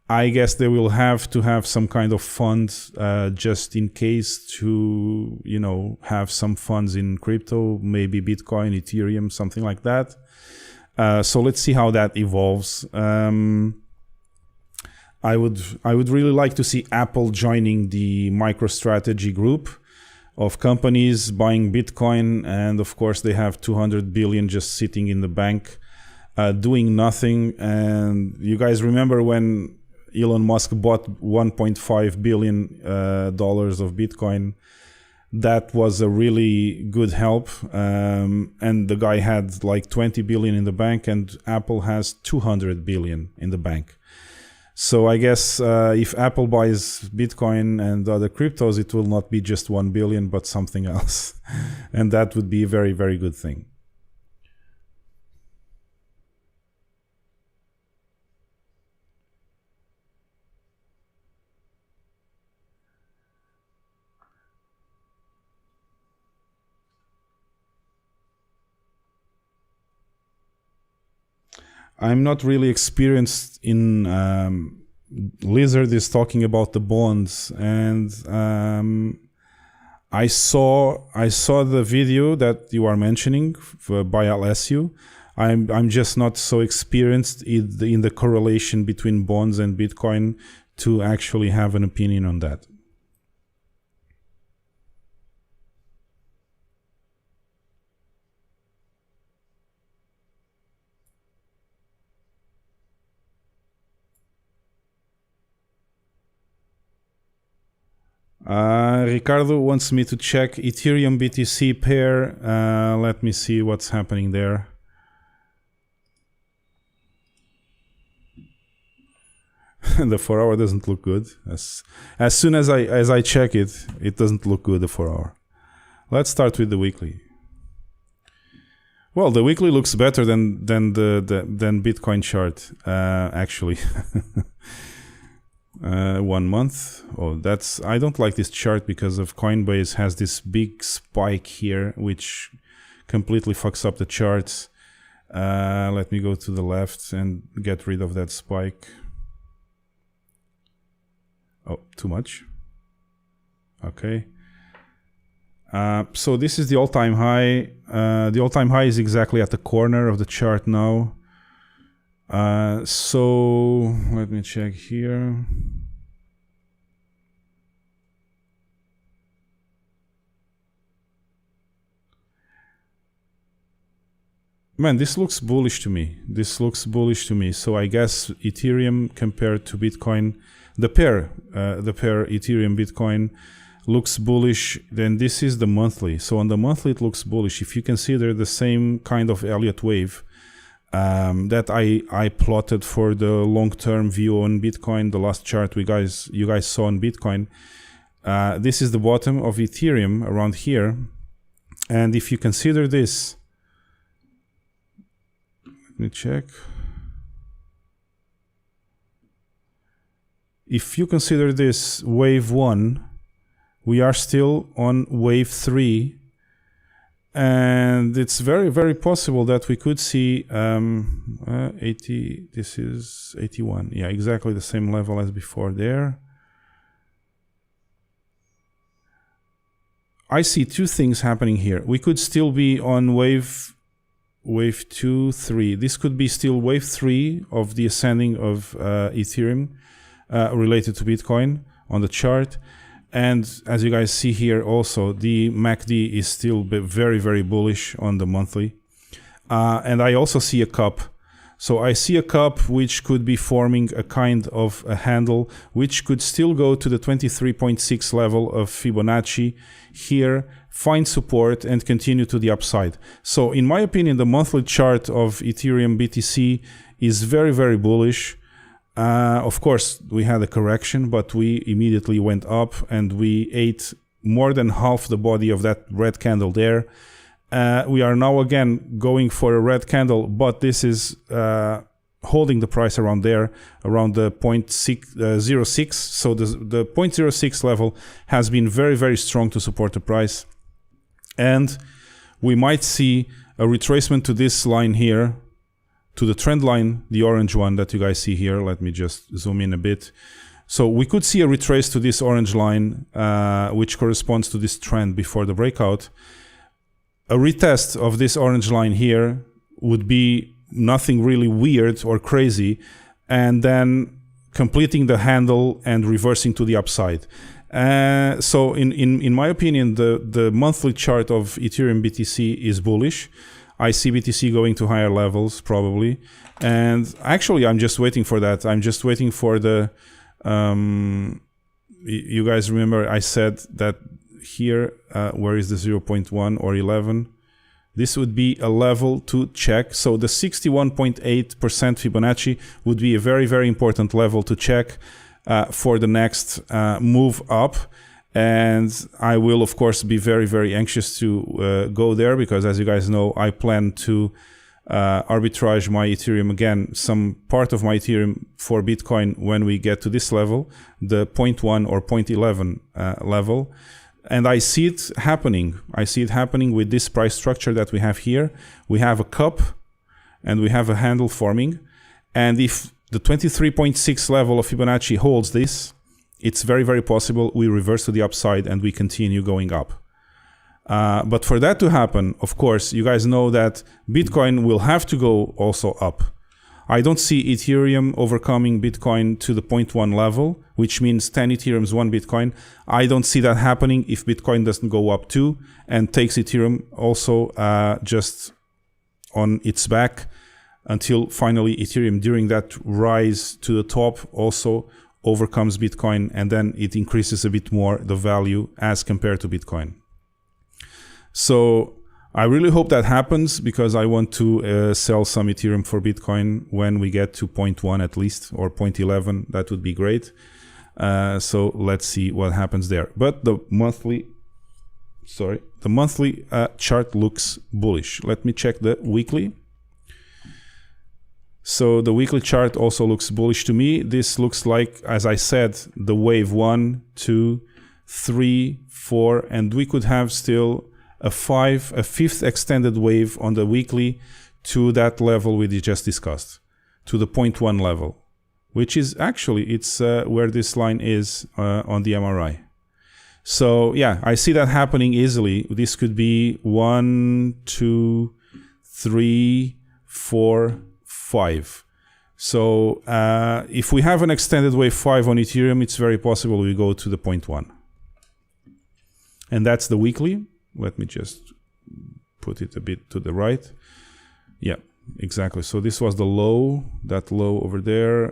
I guess they will have to have some kind of fund just in case to, you know, have some funds in crypto, maybe Bitcoin, Ethereum, something like that. So let's see how that evolves. I would really like to see Apple joining the MicroStrategy group of companies buying Bitcoin, and of course they have 200 billion just sitting in the bank, doing nothing. And you guys remember when Elon Musk bought 1.5 billion dollars of Bitcoin? That was a really good help, and the guy had like 20 billion in the bank, and Apple has 200 billion in the bank. So I guess if Apple buys Bitcoin and other cryptos, it will not be just 1 billion, but something else. And that would be a very, very good thing. I'm not really experienced in Lizard is talking about the bonds, and I saw the video that you are mentioning by Alessio. I'm just not so experienced in the correlation between bonds and Bitcoin to actually have an opinion on that. Ricardo wants me to check Ethereum BTC pair. Let me see what's happening there. The 4 hour doesn't look good. As soon as I check it, it doesn't look good, the 4 hour. Let's start with the weekly. Well, the weekly looks better than Bitcoin chart, actually. 1 month. Oh, I don't like this chart because of Coinbase has this big spike here, which completely fucks up the charts. Let me go to the left and get rid of that spike. Oh, too much. Okay. So this is the all-time high. The all-time high is exactly at the corner of the chart now. So let me check here. Man, this looks bullish to me. This looks bullish to me. So I guess Ethereum compared to Bitcoin, the pair Ethereum Bitcoin looks bullish. Then this is the monthly. So on the monthly it looks bullish. If you consider the same kind of Elliott wave that I plotted for the long-term view on Bitcoin, the last chart you guys saw on Bitcoin, this is the bottom of Ethereum around here. And if you consider this, let me check. If you consider this wave 1, we are still on wave 3, and it's very, very possible that we could see 80, this is 81. Yeah, exactly the same level as before there. I see two things happening here. We could still be on wave 2, 3. This could be still wave 3 of the ascending of Ethereum related to Bitcoin on the chart. And as you guys see here also, the MACD is still very, very bullish on the monthly. And I also see a cup. So I see a cup which could be forming a kind of a handle, which could still go to the 23.6 level of Fibonacci here, find support and continue to the upside. So in my opinion, the monthly chart of Ethereum BTC is very, very bullish. Of course, we had a correction, but we immediately went up and we ate more than half the body of that red candle there. We are now again going for a red candle, but this is holding the price around there, around the 0.06. So the 0.06 level has been very, very strong to support the price. And we might see a retracement to this line here, to the trend line, the orange one that you guys see here. Let me just zoom in a bit. So we could see a retrace to this orange line, which corresponds to this trend before the breakout. A retest of this orange line here would be nothing really weird or crazy, and then completing the handle and reversing to the upside. So in my opinion, the monthly chart of Ethereum BTC is bullish. I see BTC going to higher levels probably. And actually, I'm just waiting for that. I'm just waiting for the... you guys remember I said that here, where is the 0.1 or 11? This would be a level to check. So the 61.8% Fibonacci would be a very, very important level to check for the next move up. And I will, of course, be very, very anxious to go there because, as you guys know, I plan to arbitrage my Ethereum again, some part of my Ethereum for Bitcoin when we get to this level, the 0.1 or 0.11 level. And I see it happening. I see it happening with this price structure that we have here. We have a cup and we have a handle forming. And if the 23.6 level of Fibonacci holds this, it's very, very possible we reverse to the upside and we continue going up. But for that to happen, of course, you guys know that Bitcoin will have to go also up. I don't see Ethereum overcoming Bitcoin to the 0.1 level, which means 10 Ethereums, 1 Bitcoin. I don't see that happening if Bitcoin doesn't go up too and takes Ethereum also just on its back until finally Ethereum during that rise to the top also overcomes Bitcoin, and then it increases a bit more the value as compared to Bitcoin. So I really hope that happens because I want to sell some Ethereum for Bitcoin when we get to 0.1 at least, or 0.11. That would be great. So let's see what happens there. But the monthly chart looks bullish. Let me check the weekly. So the weekly chart also looks bullish to me. This looks like, as I said, the wave 1, 2, 3, 4, and we could have still a fifth extended wave on the weekly to that level we just discussed, to the 0.1 level, which is actually, it's where this line is on the MRI. So yeah, I see that happening easily. This could be 1, 2, 3, 4, 5. So if we have an extended wave 5 on Ethereum, it's very possible we go to the 0.1. And that's the weekly. Let me just put it a bit to the right. Yeah, exactly. So this was the low, that low over there.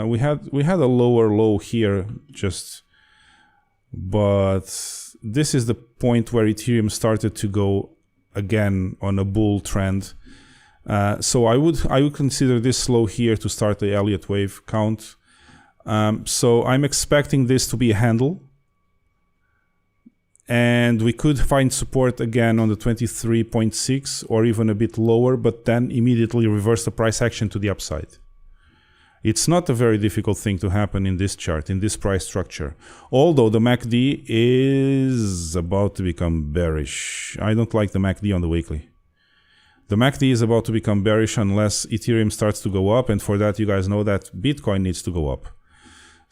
We had a lower low here, but this is the point where Ethereum started to go again on a bull trend. So I would consider this low here to start the Elliott wave count. So I'm expecting this to be a handle. And we could find support again on the 23.6 or even a bit lower, but then immediately reverse the price action to the upside. It's not a very difficult thing to happen in this chart, in this price structure. Although the MACD is about to become bearish. I don't like the MACD on the weekly. The MACD is about to become bearish unless Ethereum starts to go up, and for that you guys know that Bitcoin needs to go up.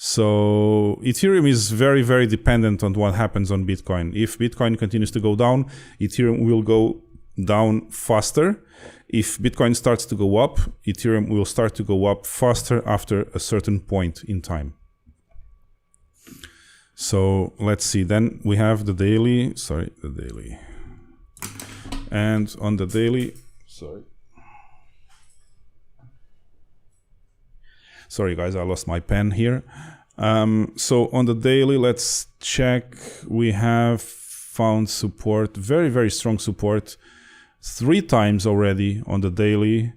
So Ethereum is very, very dependent on what happens on Bitcoin. If Bitcoin continues to go down, Ethereum will go down faster. If Bitcoin starts to go up, Ethereum will start to go up faster after a certain point in time. So let's see. Then we have the daily. And on the daily, sorry guys, I lost my pen here. So on the daily, let's check. We have found support, very, very strong support, 3 times already on the daily,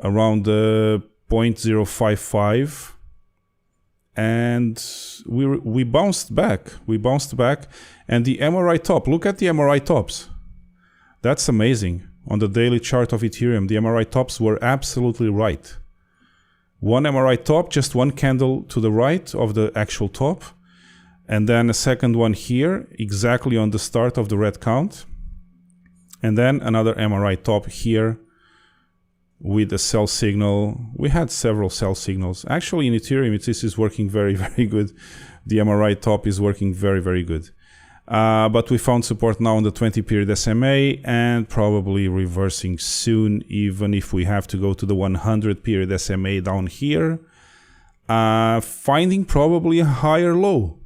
around the 0.055. And we bounced back. And the MRI top, look at the MRI tops. That's amazing. On the daily chart of Ethereum, the MRI tops were absolutely right. One MRI top, just one candle to the right of the actual top. And then a second one here, exactly on the start of the red count. And then another MRI top here with a sell signal. We had several sell signals. Actually, in Ethereum, this is working very, very good. The MRI top is working very, very good. But we found support now on the 20-period SMA and probably reversing soon, even if we have to go to the 100-period SMA down here, finding probably a higher low.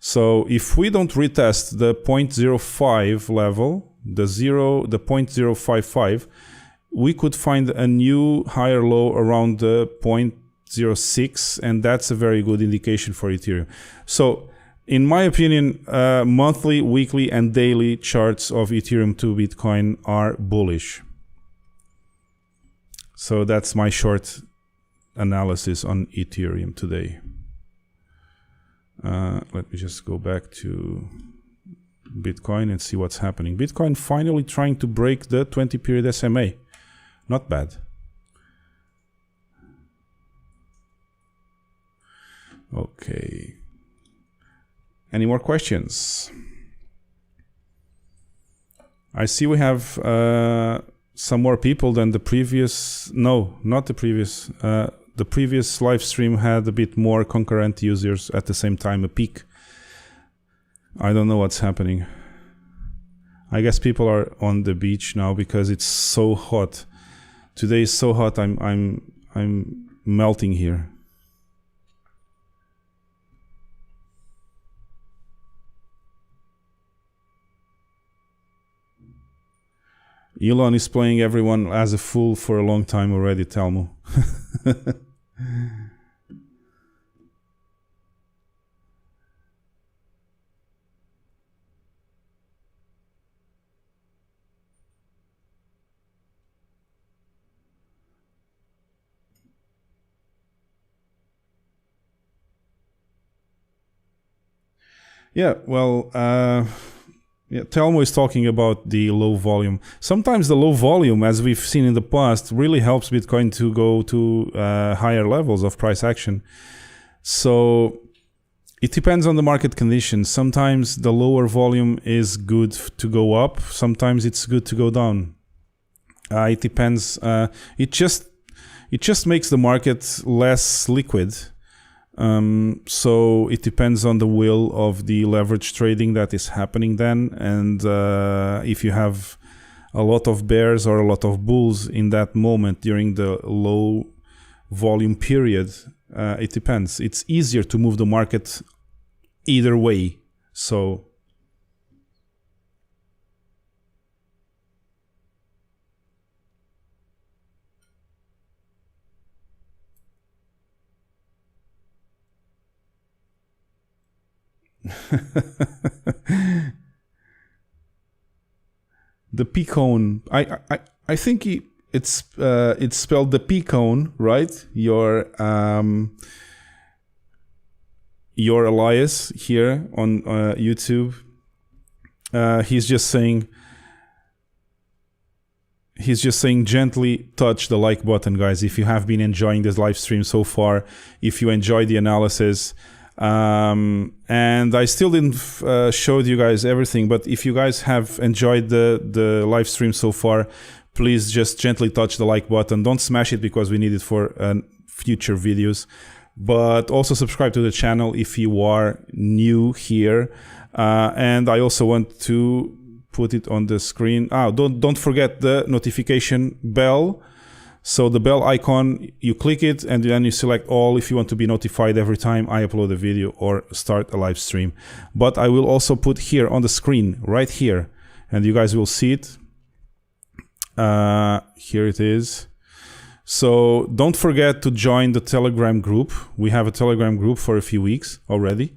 So if we don't retest the 0.05 level, the 0.055, we could find a new higher low around the 0.06, and that's a very good indication for Ethereum. So in my opinion, monthly, weekly, and daily charts of Ethereum to Bitcoin are bullish. So that's my short analysis on Ethereum today. Let me just go back to Bitcoin and see what's happening. Bitcoin finally trying to break the 20-period SMA. Not bad. Okay. Any more questions? I see we have some more people than the previous. No, not the previous. The previous live stream had a bit more concurrent users at the same time, a peak. I don't know what's happening. I guess people are on the beach now because it's so hot. Today is so hot. I'm melting here. Elon is playing everyone as a fool for a long time already, Telmo. Yeah, well, Telmo is talking about the low volume. Sometimes the low volume, as we've seen in the past, really helps Bitcoin to go to higher levels of price action. So it depends on the market conditions. Sometimes the lower volume is good to go up. Sometimes it's good to go down. It depends. It just makes the market less liquid. So it depends on the will of the leverage trading that is happening then, and if you have a lot of bears or a lot of bulls in that moment during the low volume period, it depends. It's easier to move the market either way. So The P-cone. I think it's spelled the P-cone, right? Your Elias here on YouTube. He's just saying gently touch the like button, guys, if you have been enjoying this live stream so far, if you enjoyed the analysis. And I still didn't show you guys everything, but if you guys have enjoyed the live stream so far, please just gently touch the like button. Don't smash it because we need it for future videos, but also subscribe to the channel if you are new here. And I also want to put it on the screen. Don't forget the notification bell. So the bell icon, you click it and then you select all if you want to be notified every time I upload a video or start a live stream. But I will also put here on the screen, right here, and you guys will see it. Here it is. So don't forget to join the Telegram group. We have a Telegram group for a few weeks already.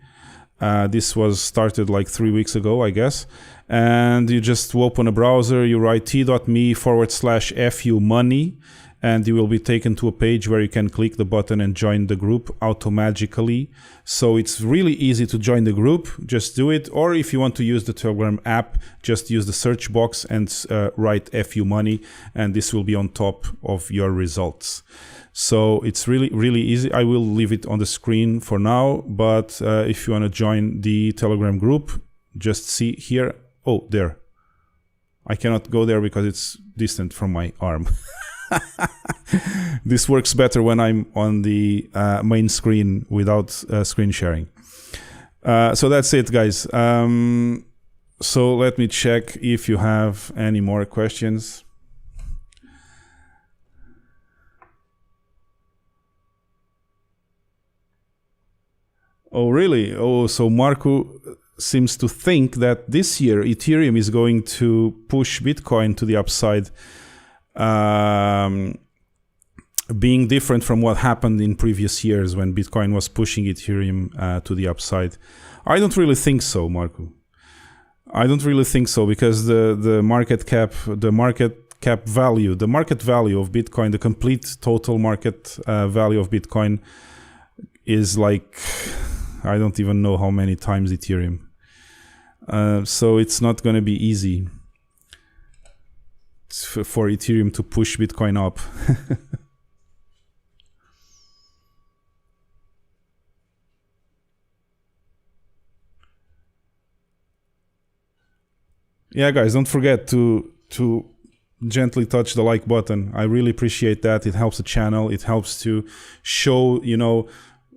This was started like 3 weeks ago, I guess. And you just open a browser, you write t.me/fu money, and you will be taken to a page where you can click the button and join the group automagically. So it's really easy to join the group. Just do it. Or if you want to use the Telegram app, just use the search box and write FU money, and this will be on top of your results. So it's really, really easy. I will leave it on the screen for now, but if you want to join the Telegram group, just see here. Oh, there. I cannot go there because it's distant from my arm. This works better when I'm on the main screen without screen sharing. So that's it, guys. So let me check if you have any more questions. Oh, really? Oh, so Marco seems to think that this year Ethereum is going to push Bitcoin to the upside, being different from what happened in previous years when Bitcoin was pushing Ethereum to the upside. I don't really think so, Marco. I don't really think so, because the market cap value of Bitcoin, the complete total market value of Bitcoin is like, I don't even know how many times Ethereum. So it's not going to be easy for Ethereum to push Bitcoin up. Yeah, guys, don't forget to gently touch the like button. I really appreciate that. It helps the channel. It helps to show, you know,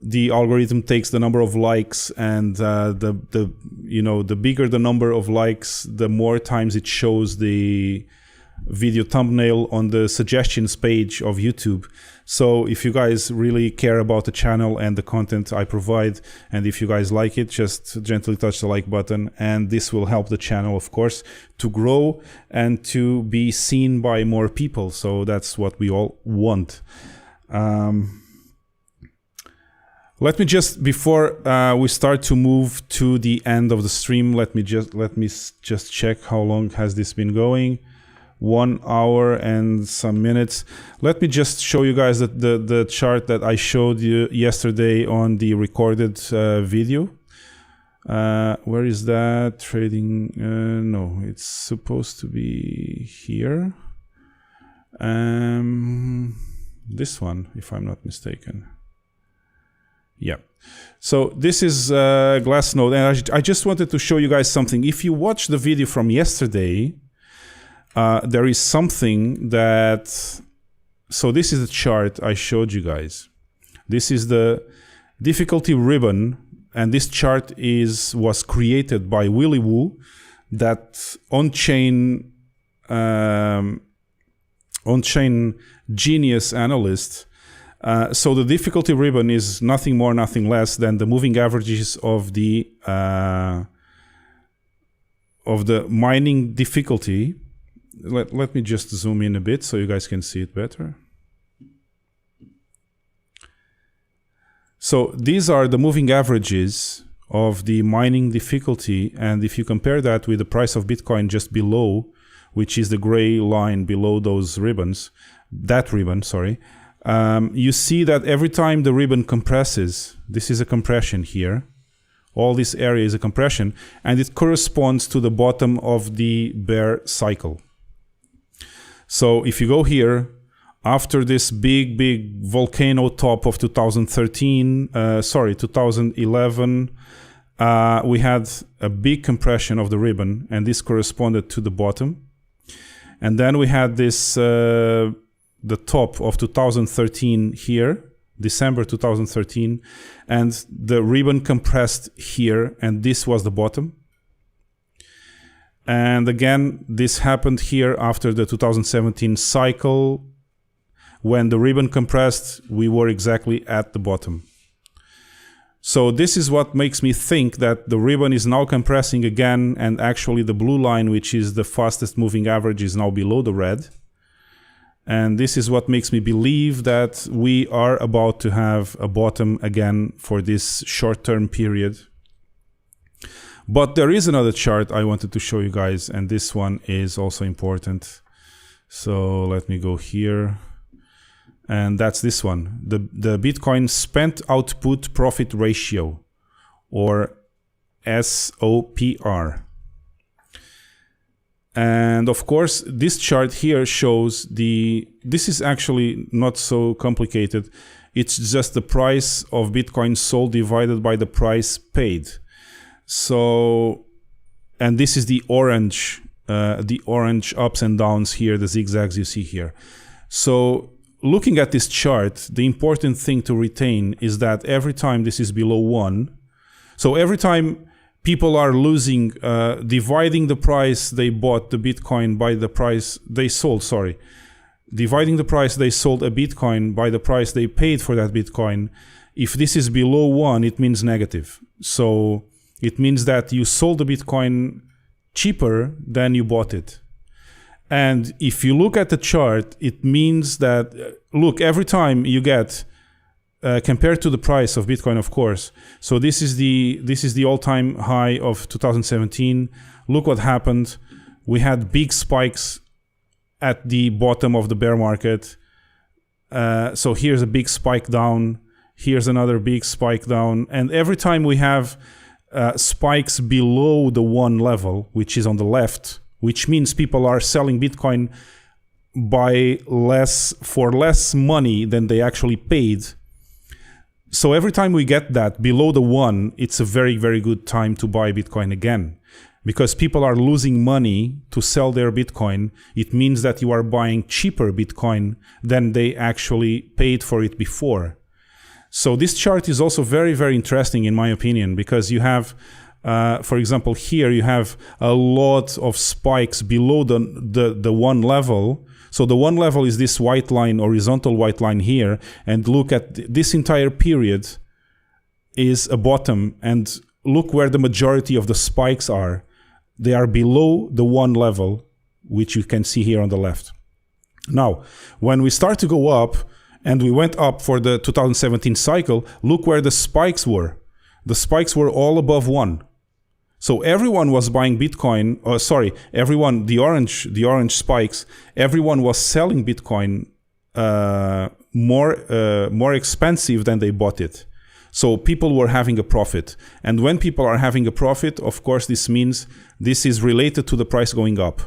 the algorithm takes the number of likes, and the bigger the number of likes, the more times it shows the video thumbnail on the suggestions page of YouTube. So if you guys really care about the channel and the content I provide, and if you guys like it, just gently touch the like button, and this will help the channel, of course, to grow and to be seen by more people. So that's what we all want. Let me just, before we start to move to the end of the stream, let me just check how long has this been going. 1 hour and some minutes. Let me just show you guys the chart that I showed you yesterday on the recorded video. Where is that? Trading? No, it's supposed to be here. This one, if I'm not mistaken. Yeah. So this is Glassnode, and I just wanted to show you guys something. If you watch the video from yesterday, there is something that... So this is the chart I showed you guys. This is the difficulty ribbon, and this chart was created by Willy Woo, that on-chain genius analyst. So the difficulty ribbon is nothing more, nothing less than the moving averages of the mining difficulty. Let me just zoom in a bit so you guys can see it better. So these are the moving averages of the mining difficulty, and if you compare that with the price of Bitcoin just below, which is the gray line below those ribbons, that ribbon, sorry, you see that every time the ribbon compresses, this is a compression here, all this area is a compression, and it corresponds to the bottom of the bear cycle. So if you go here, after this big volcano top of 2011, we had a big compression of the ribbon, and this corresponded to the bottom. And then we had this, the top of 2013 here, December 2013, and the ribbon compressed here, and this was the bottom. And again, this happened here after the 2017 cycle. When the ribbon compressed, we were exactly at the bottom. So this is what makes me think that the ribbon is now compressing again, and actually the blue line, which is the fastest moving average, is now below the red. And this is what makes me believe that we are about to have a bottom again for this short-term period. But there is another chart I wanted to show you guys, and this one is also important. So let me go here. And that's this one, the Bitcoin spent output profit ratio, or SOPR. And of course, this chart here shows this is actually not so complicated. It's just the price of Bitcoin sold divided by the price paid. So, and this is the orange ups and downs here, the zigzags you see here. So, looking at this chart, the important thing to retain is that every time this is below 1, so every time people are losing, dividing the price they bought the Bitcoin by the price they sold, dividing the price they sold a Bitcoin by the price they paid for that Bitcoin, if this is below 1, it means negative. So it means that you sold the Bitcoin cheaper than you bought it. And if you look at the chart, it means that, look, every time you get, compared to the price of Bitcoin, of course. So this is the all-time high of 2017. Look what happened. We had big spikes at the bottom of the bear market. So here's a big spike down. Here's another big spike down. And every time we have spikes below the 1 level, which is on the left, which means people are selling Bitcoin for less money than they actually paid. So every time we get that below the 1, it's a very, very good time to buy Bitcoin again. Because people are losing money to sell their Bitcoin, it means that you are buying cheaper Bitcoin than they actually paid for it before. So this chart is also very, very interesting in my opinion, because you have for example, here you have a lot of spikes below the 1 level. So the 1 level is this white line, horizontal white line here. And look at this entire period is a bottom. And look where the majority of the spikes are. They are below the 1 level, which you can see here on the left. Now, when we start to go up, and we went up for the 2017 cycle, look where the spikes were. The spikes were all above 1. So everyone was buying Bitcoin, the orange spikes, everyone was selling Bitcoin more expensive than they bought it. So people were having a profit. And when people are having a profit, of course, this means this is related to the price going up.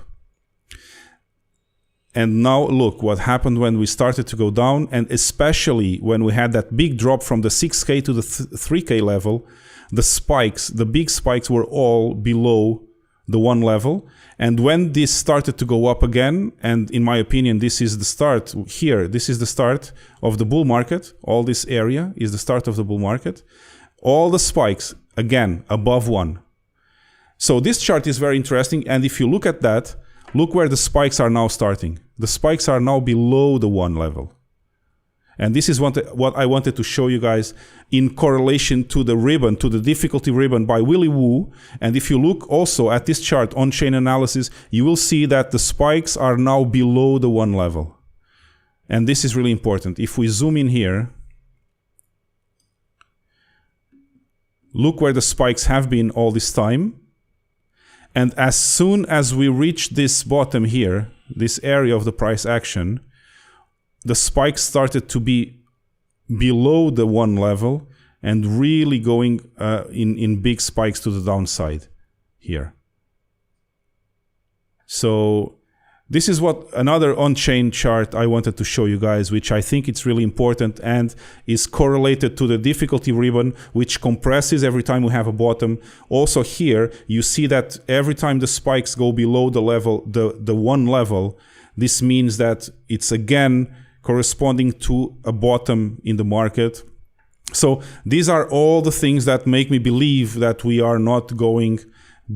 And now look what happened when we started to go down, and especially when we had that big drop from the 6K to the 3K level, the big spikes were all below the 1 level. And when this started to go up again, and in my opinion, this is the start here, this is the start of the bull market. All this area is the start of the bull market. All the spikes, again, above 1. So this chart is very interesting. And if you look at that, look where the spikes are now starting. The spikes are now below the 1 level. And this is what I wanted to show you guys in correlation to the ribbon, to the difficulty ribbon by Willy Woo. And if you look also at this chart on-chain analysis, you will see that the spikes are now below the 1 level. And this is really important. If we zoom in here, look where the spikes have been all this time. And as soon as we reach this bottom here, this area of the price action, the spikes started to be below the 1 level and really going in big spikes to the downside here. So this is what another on-chain chart I wanted to show you guys, which I think it's really important and is correlated to the difficulty ribbon, which compresses every time we have a bottom. Also here, you see that every time the spikes go below the level, the 1 level, this means that it's again corresponding to a bottom in the market. So these are all the things that make me believe that we are not going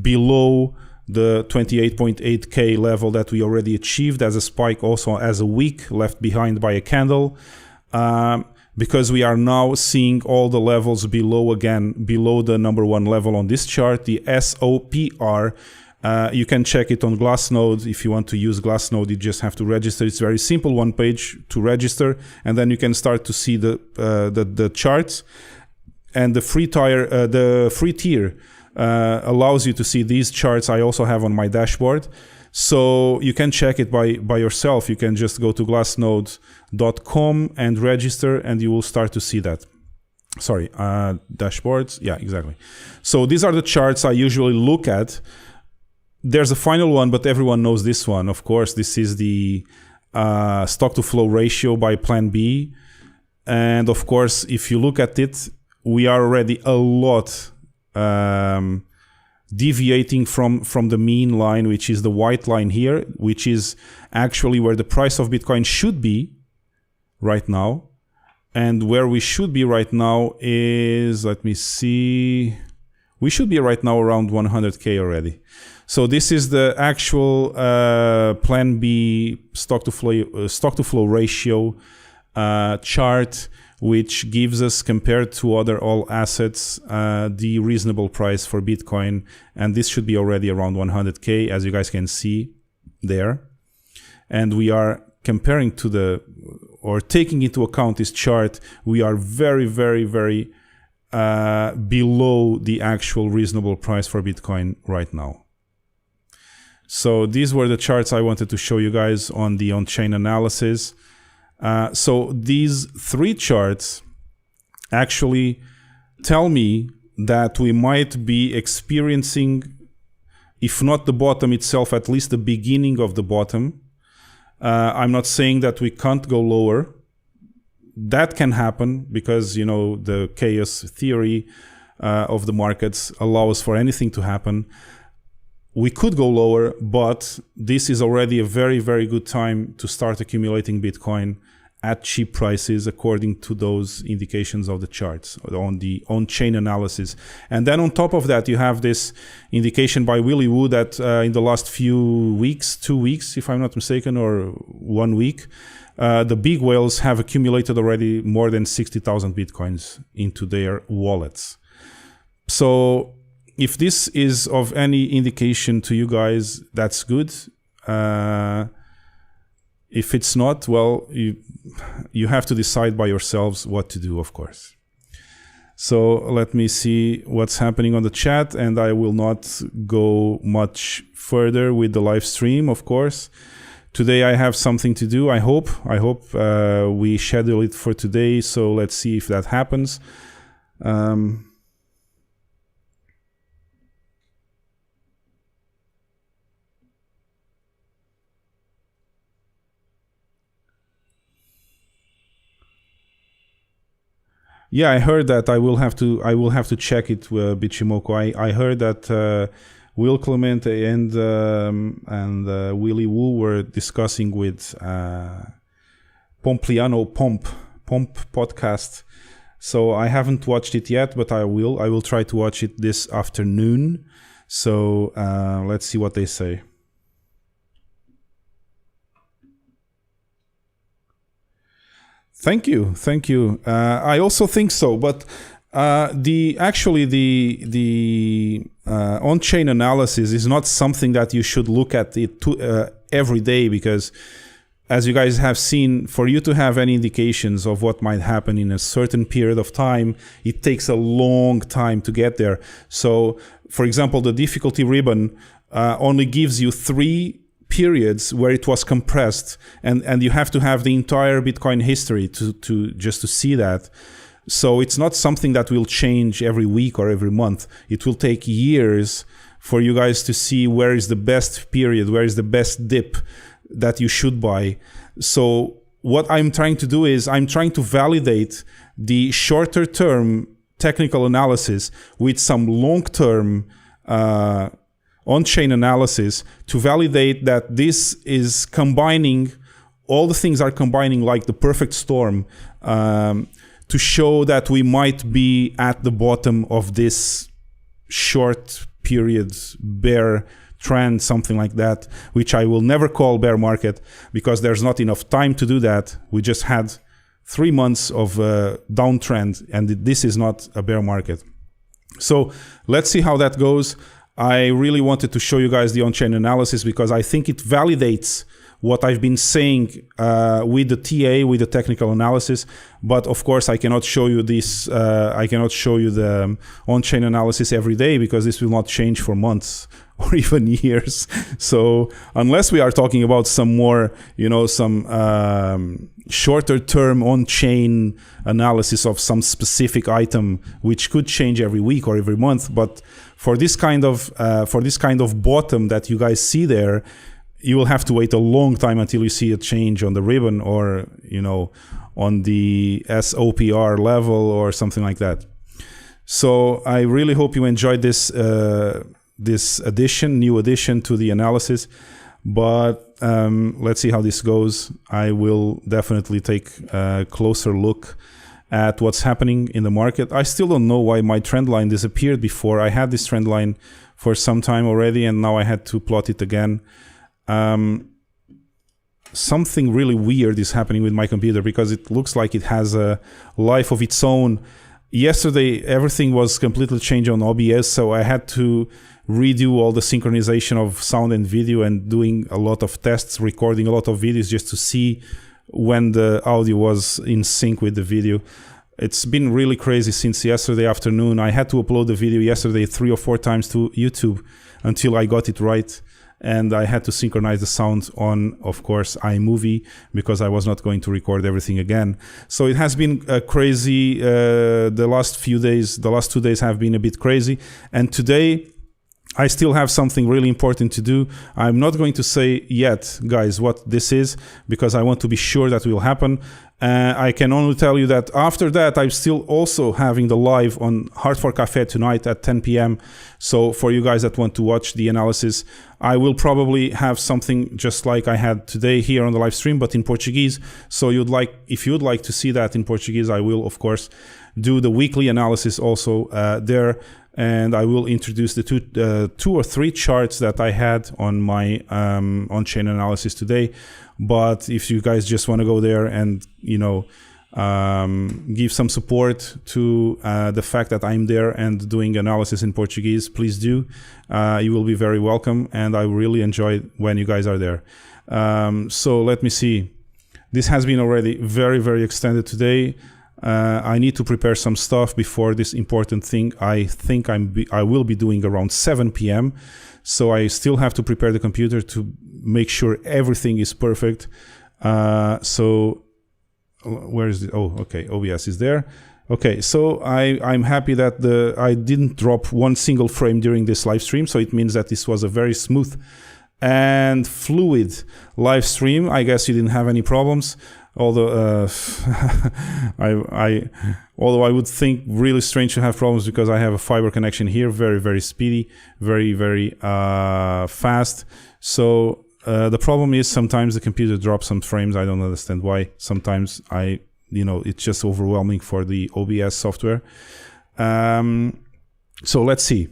below the 28.8K level that we already achieved as a spike, also as a wick left behind by a candle, because we are now seeing all the levels below again, below the number 1 level on this chart, the SOPR. You can check it on Glassnode. If you want to use Glassnode, you just have to register. It's very simple, 1 page to register, and then you can start to see the charts. And the free tier allows you to see these charts I also have on my dashboard. So you can check it by yourself. You can just go to glassnode.com and register, and you will start to see that. Sorry, dashboards. Yeah, exactly. So these are the charts I usually look at. There's a final one, but everyone knows this one. Of course, this is the stock to flow ratio by Plan B. And of course, if you look at it, we are already a lot deviating from the mean line, which is the white line here, which is actually where the price of Bitcoin should be right now. And where we should be right now is, let me see, we should be right now around 100K already. So this is the actual Plan B stock to flow ratio chart, which gives us, compared to other all assets, the reasonable price for Bitcoin. And this should be already around 100K, as you guys can see there. And we are comparing to or taking into account this chart, we are very, very, very below the actual reasonable price for Bitcoin right now. So these were the charts I wanted to show you guys on the on-chain analysis. So these 3 charts actually tell me that we might be experiencing, if not the bottom itself, at least the beginning of the bottom. I'm not saying that we can't go lower. That can happen because, you know, the chaos theory of the markets allows for anything to happen. We could go lower, but this is already a very, very good time to start accumulating Bitcoin at cheap prices according to those indications of the charts on the on-chain analysis. And then on top of that, you have this indication by Willy Woo that in the last few weeks, 2 weeks, if I'm not mistaken, or 1 week, the big whales have accumulated already more than 60,000 Bitcoins into their wallets. So if this is of any indication to you guys, that's good. If it's not, well, you have to decide by yourselves what to do, of course. So let me see what's happening on the chat, and I will not go much further with the live stream, of course. Today I have something to do, I hope. We schedule it for today, so let's see if that happens. Yeah, I heard that. I will have to check it, Bichimoku. I heard that Will Clemente and Willy Woo were discussing with Pompliano Pomp podcast. So I haven't watched it yet, but I will. I will try to watch it this afternoon. So let's see what they say. Thank you. I also think so, but the on-chain analysis is not something that you should look at it every day, because as you guys have seen, for you to have any indications of what might happen in a certain period of time, it takes a long time to get there. So, for example, the difficulty ribbon only gives you 3 periods where it was compressed, and you have to have the entire Bitcoin history to just to see that. So it's not something that will change every week or every month. It will take years for you guys to see where is the best period, where is the best dip that you should buy. So what I'm trying to do is I'm trying to validate the shorter term technical analysis with some long-term on-chain analysis to validate that this is combining, all the things are combining like the perfect storm, to show that we might be at the bottom of this short period bear trend, something like that, which I will never call bear market because there's not enough time to do that. We just had 3 months of downtrend, and this is not a bear market. So let's see how that goes. I really wanted to show you guys the on-chain analysis because I think it validates what I've been saying with the TA, with the technical analysis. But of course, I cannot show you this. I cannot show you the on-chain analysis every day because this will not change for months or even years. So unless we are talking about some more, some shorter term on-chain analysis of some specific item, which could change every week or every month. But for this kind of bottom that you guys see there, you will have to wait a long time until you see a change on the ribbon or, on the SOPR level or something like that. So I really hope you enjoyed this new addition to the analysis. But let's see how this goes. I will definitely take a closer look at what's happening in the market. I still don't know why my trend line disappeared before. I had this trend line for some time already, and now I had to plot it again. Something really weird is happening with my computer because it looks like it has a life of its own. Yesterday, everything was completely changed on OBS, so I had to redo all the synchronization of sound and video and doing a lot of tests, recording a lot of videos just to see when the audio was in sync with the video. It's been really crazy since yesterday afternoon. I had to upload the video yesterday 3 or 4 times to YouTube until I got it right. And I had to synchronize the sound on, of course, iMovie because I was not going to record everything again. So it has been crazy. The last 2 days have been a bit crazy. And today, I still have something really important to do. I'm not going to say yet, guys, what this is because I want to be sure that will happen. I can only tell you that after that, I'm still also having the live on Hard for Cafe tonight at 10 p.m. So for you guys that want to watch the analysis, I will probably have something just like I had today here on the live stream, but in Portuguese. So if you'd like to see that in Portuguese, I will, of course, do the weekly analysis also there. And I will introduce the 2 or 3 charts that I had on my on-chain analysis today. But if you guys just want to go there and, give some support to the fact that I'm there and doing analysis in Portuguese, please do. You will be very welcome. And I really enjoy when you guys are there. So let me see. This has been already very, very extended today. I need to prepare some stuff before this important thing. I think I will be doing around 7 p.m. So I still have to prepare the computer to make sure everything is perfect. So where is it? Oh, okay. OBS is there. Okay. So I'm happy that I didn't drop one single frame during this live stream. So it means that this was a very smooth and fluid live stream. I guess you didn't have any problems. Although although I would think really strange to have problems because I have a fiber connection here, very, very speedy, very, very fast. So the problem is sometimes the computer drops some frames. I don't understand why. Sometimes it's just overwhelming for the OBS software. So let's see.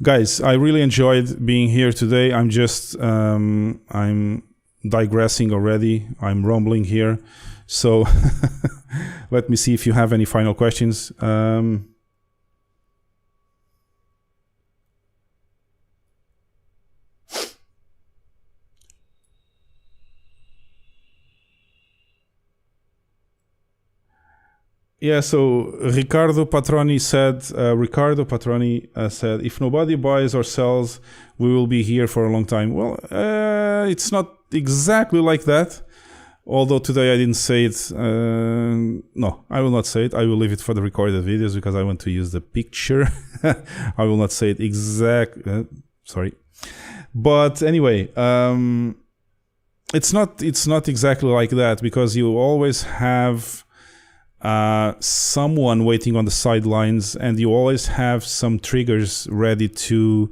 Guys, I really enjoyed being here today. I'm just, I'm digressing already. I'm rumbling here. So let me see if you have any final questions. Yeah, so Ricardo Patroni said, if nobody buys or sells, we will be here for a long time. Well, it's not exactly like that. Although today I didn't say it. No, I will not say it. I will leave it for the recorded videos because I want to use the picture. I will not say it sorry. But anyway, it's not exactly like that, because you always have someone waiting on the sidelines, and you always have some triggers ready to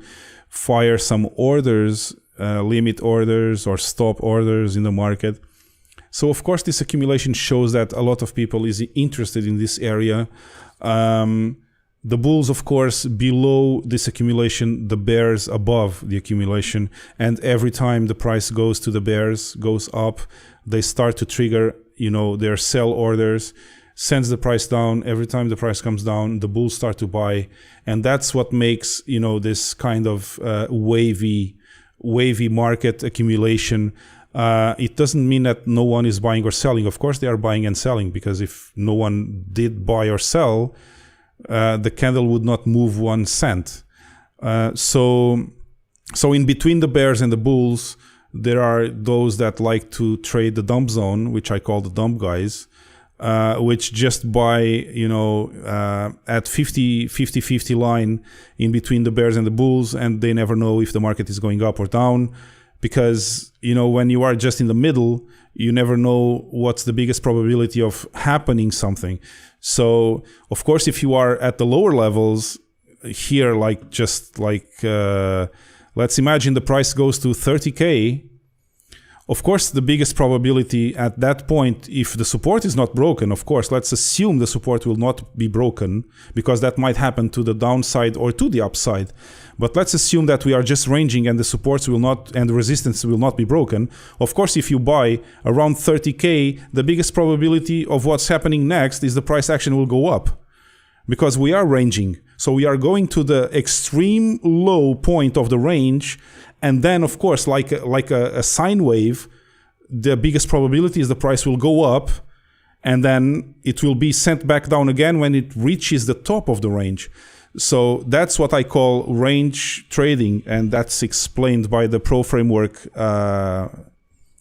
fire some orders, limit orders or stop orders in the market. So of course this accumulation shows that a lot of people is interested in this area. The bulls, of course, below this accumulation, the bears above the accumulation, and every time the price goes to the bears, goes up, they start to trigger, their sell orders, sends the price down. Every time the price comes down, the bulls start to buy, and that's what makes this kind of wavy market accumulation. It doesn't mean that no one is buying or selling. Of course they are buying and selling, because if no one did buy or sell, the candle would not move 1 cent. So in between the bears and the bulls, there are those that like to trade the dump zone, which I call the dump guys, which just buy, at 50-50 line in between the bears and the bulls, and they never know if the market is going up or down. Because, when you are just in the middle, you never know what's the biggest probability of happening something. So, of course, if you are at the lower levels here, let's imagine the price goes to 30K. Of course, the biggest probability at that point, if the support is not broken, of course, let's assume the support will not be broken, because that might happen to the downside or to the upside. But let's assume that we are just ranging and the supports will not, and the resistance will not be broken. Of course, if you buy around 30K, the biggest probability of what's happening next is the price action will go up, because we are ranging. So we are going to the extreme low point of the range. And then, of course, like a sine wave, the biggest probability is the price will go up, and then it will be sent back down again when it reaches the top of the range. So that's what I call range trading, and that's explained by the Pro Framework,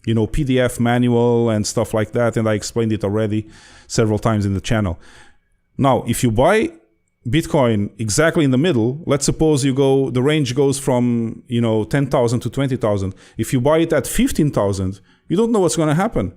PDF manual and stuff like that, and I explained it already several times in the channel. Now, if you buy Bitcoin exactly in the middle, let's suppose the range goes from 10,000 to 20,000. If you buy it at 15,000, you don't know what's going to happen.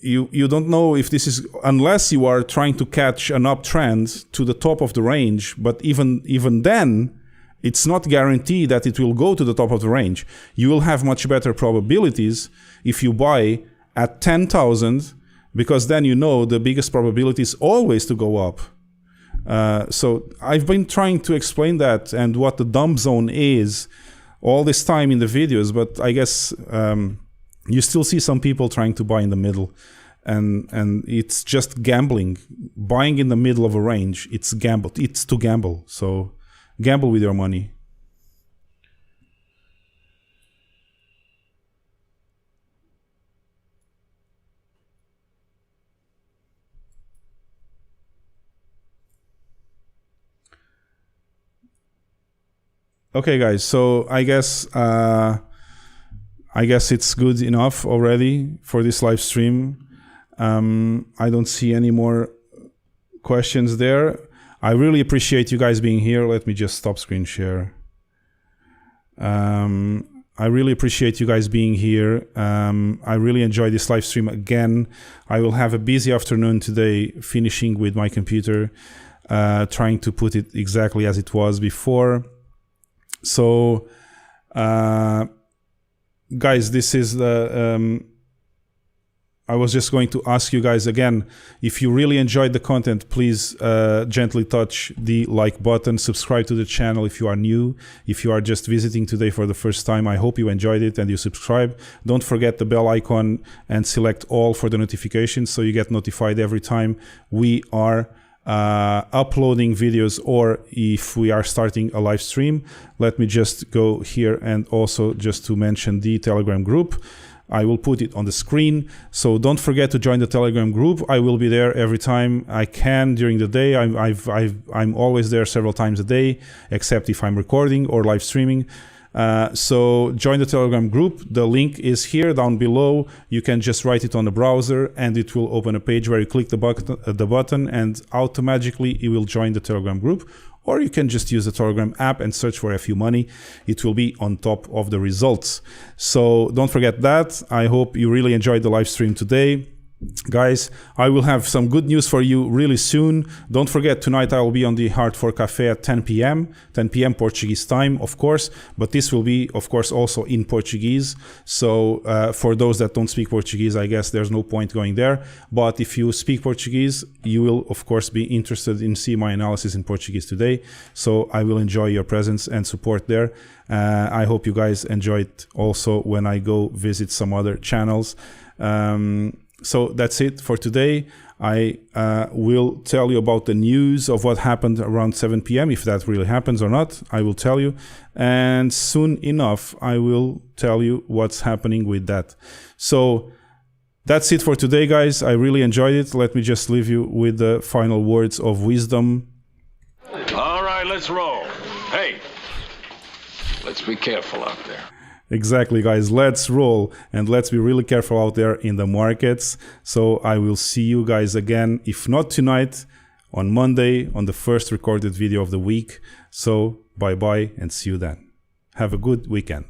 You don't know if this is, unless you are trying to catch an uptrend to the top of the range. But even then, it's not guaranteed that it will go to the top of the range. You will have much better probabilities if you buy at 10,000, because then the biggest probability is always to go up. So I've been trying to explain that and what the dump zone is all this time in the videos, but I guess you still see some people trying to buy in the middle, and it's just gambling. Buying in the middle of a range, it's to gamble. So gamble with your money. Okay, guys. So I guess it's good enough already for this live stream. I don't see any more questions there. I really appreciate you guys being here. Let me just stop screen share. I really appreciate you guys being here. I really enjoyed this live stream again. I will have a busy afternoon today, finishing with my computer, trying to put it exactly as it was before. So, guys, this is the... I was just going to ask you guys again, if you really enjoyed the content, please gently touch the like button, subscribe to the channel if you are new. If you are just visiting today for the first time, I hope you enjoyed it and you subscribe. Don't forget the bell icon and select all for the notifications so you get notified every time we are uploading videos or if we are starting a live stream. Let me just go here and also just to mention the Telegram group. I will put it on the screen. So don't forget to join the Telegram group. I will be there every time I can during the day. I'm always there several times a day, except if I'm recording or live streaming. So join the Telegram group. The link is here down below. You can just write it on the browser and it will open a page where you click the button and automatically it will join the Telegram group. Or you can just use the Telegram app and search for FU Money. It will be on top of the results. So don't forget that. I hope you really enjoyed the live stream today. Guys, I will have some good news for you really soon. Don't forget, tonight I will be on the Hard Fork Cafe at 10 p.m. Portuguese time, of course, but this will be, of course, also in Portuguese. So for those that don't speak Portuguese, I guess there's no point going there. But if you speak Portuguese, you will, of course, be interested in seeing my analysis in Portuguese today. So I will enjoy your presence and support there. I hope you guys enjoy it also when I go visit some other channels. So that's it for today. I will tell you about the news of what happened around 7 p.m. If that really happens or not, I will tell you. And soon enough, I will tell you what's happening with that. So that's it for today, guys. I really enjoyed it. Let me just leave you with the final words of wisdom. All right, let's roll. Hey, let's be careful out there. Exactly, guys. Let's roll and let's be really careful out there in the markets. So I will see you guys again, if not tonight, on Monday, on the first recorded video of the week. So bye-bye and see you then. Have a good weekend.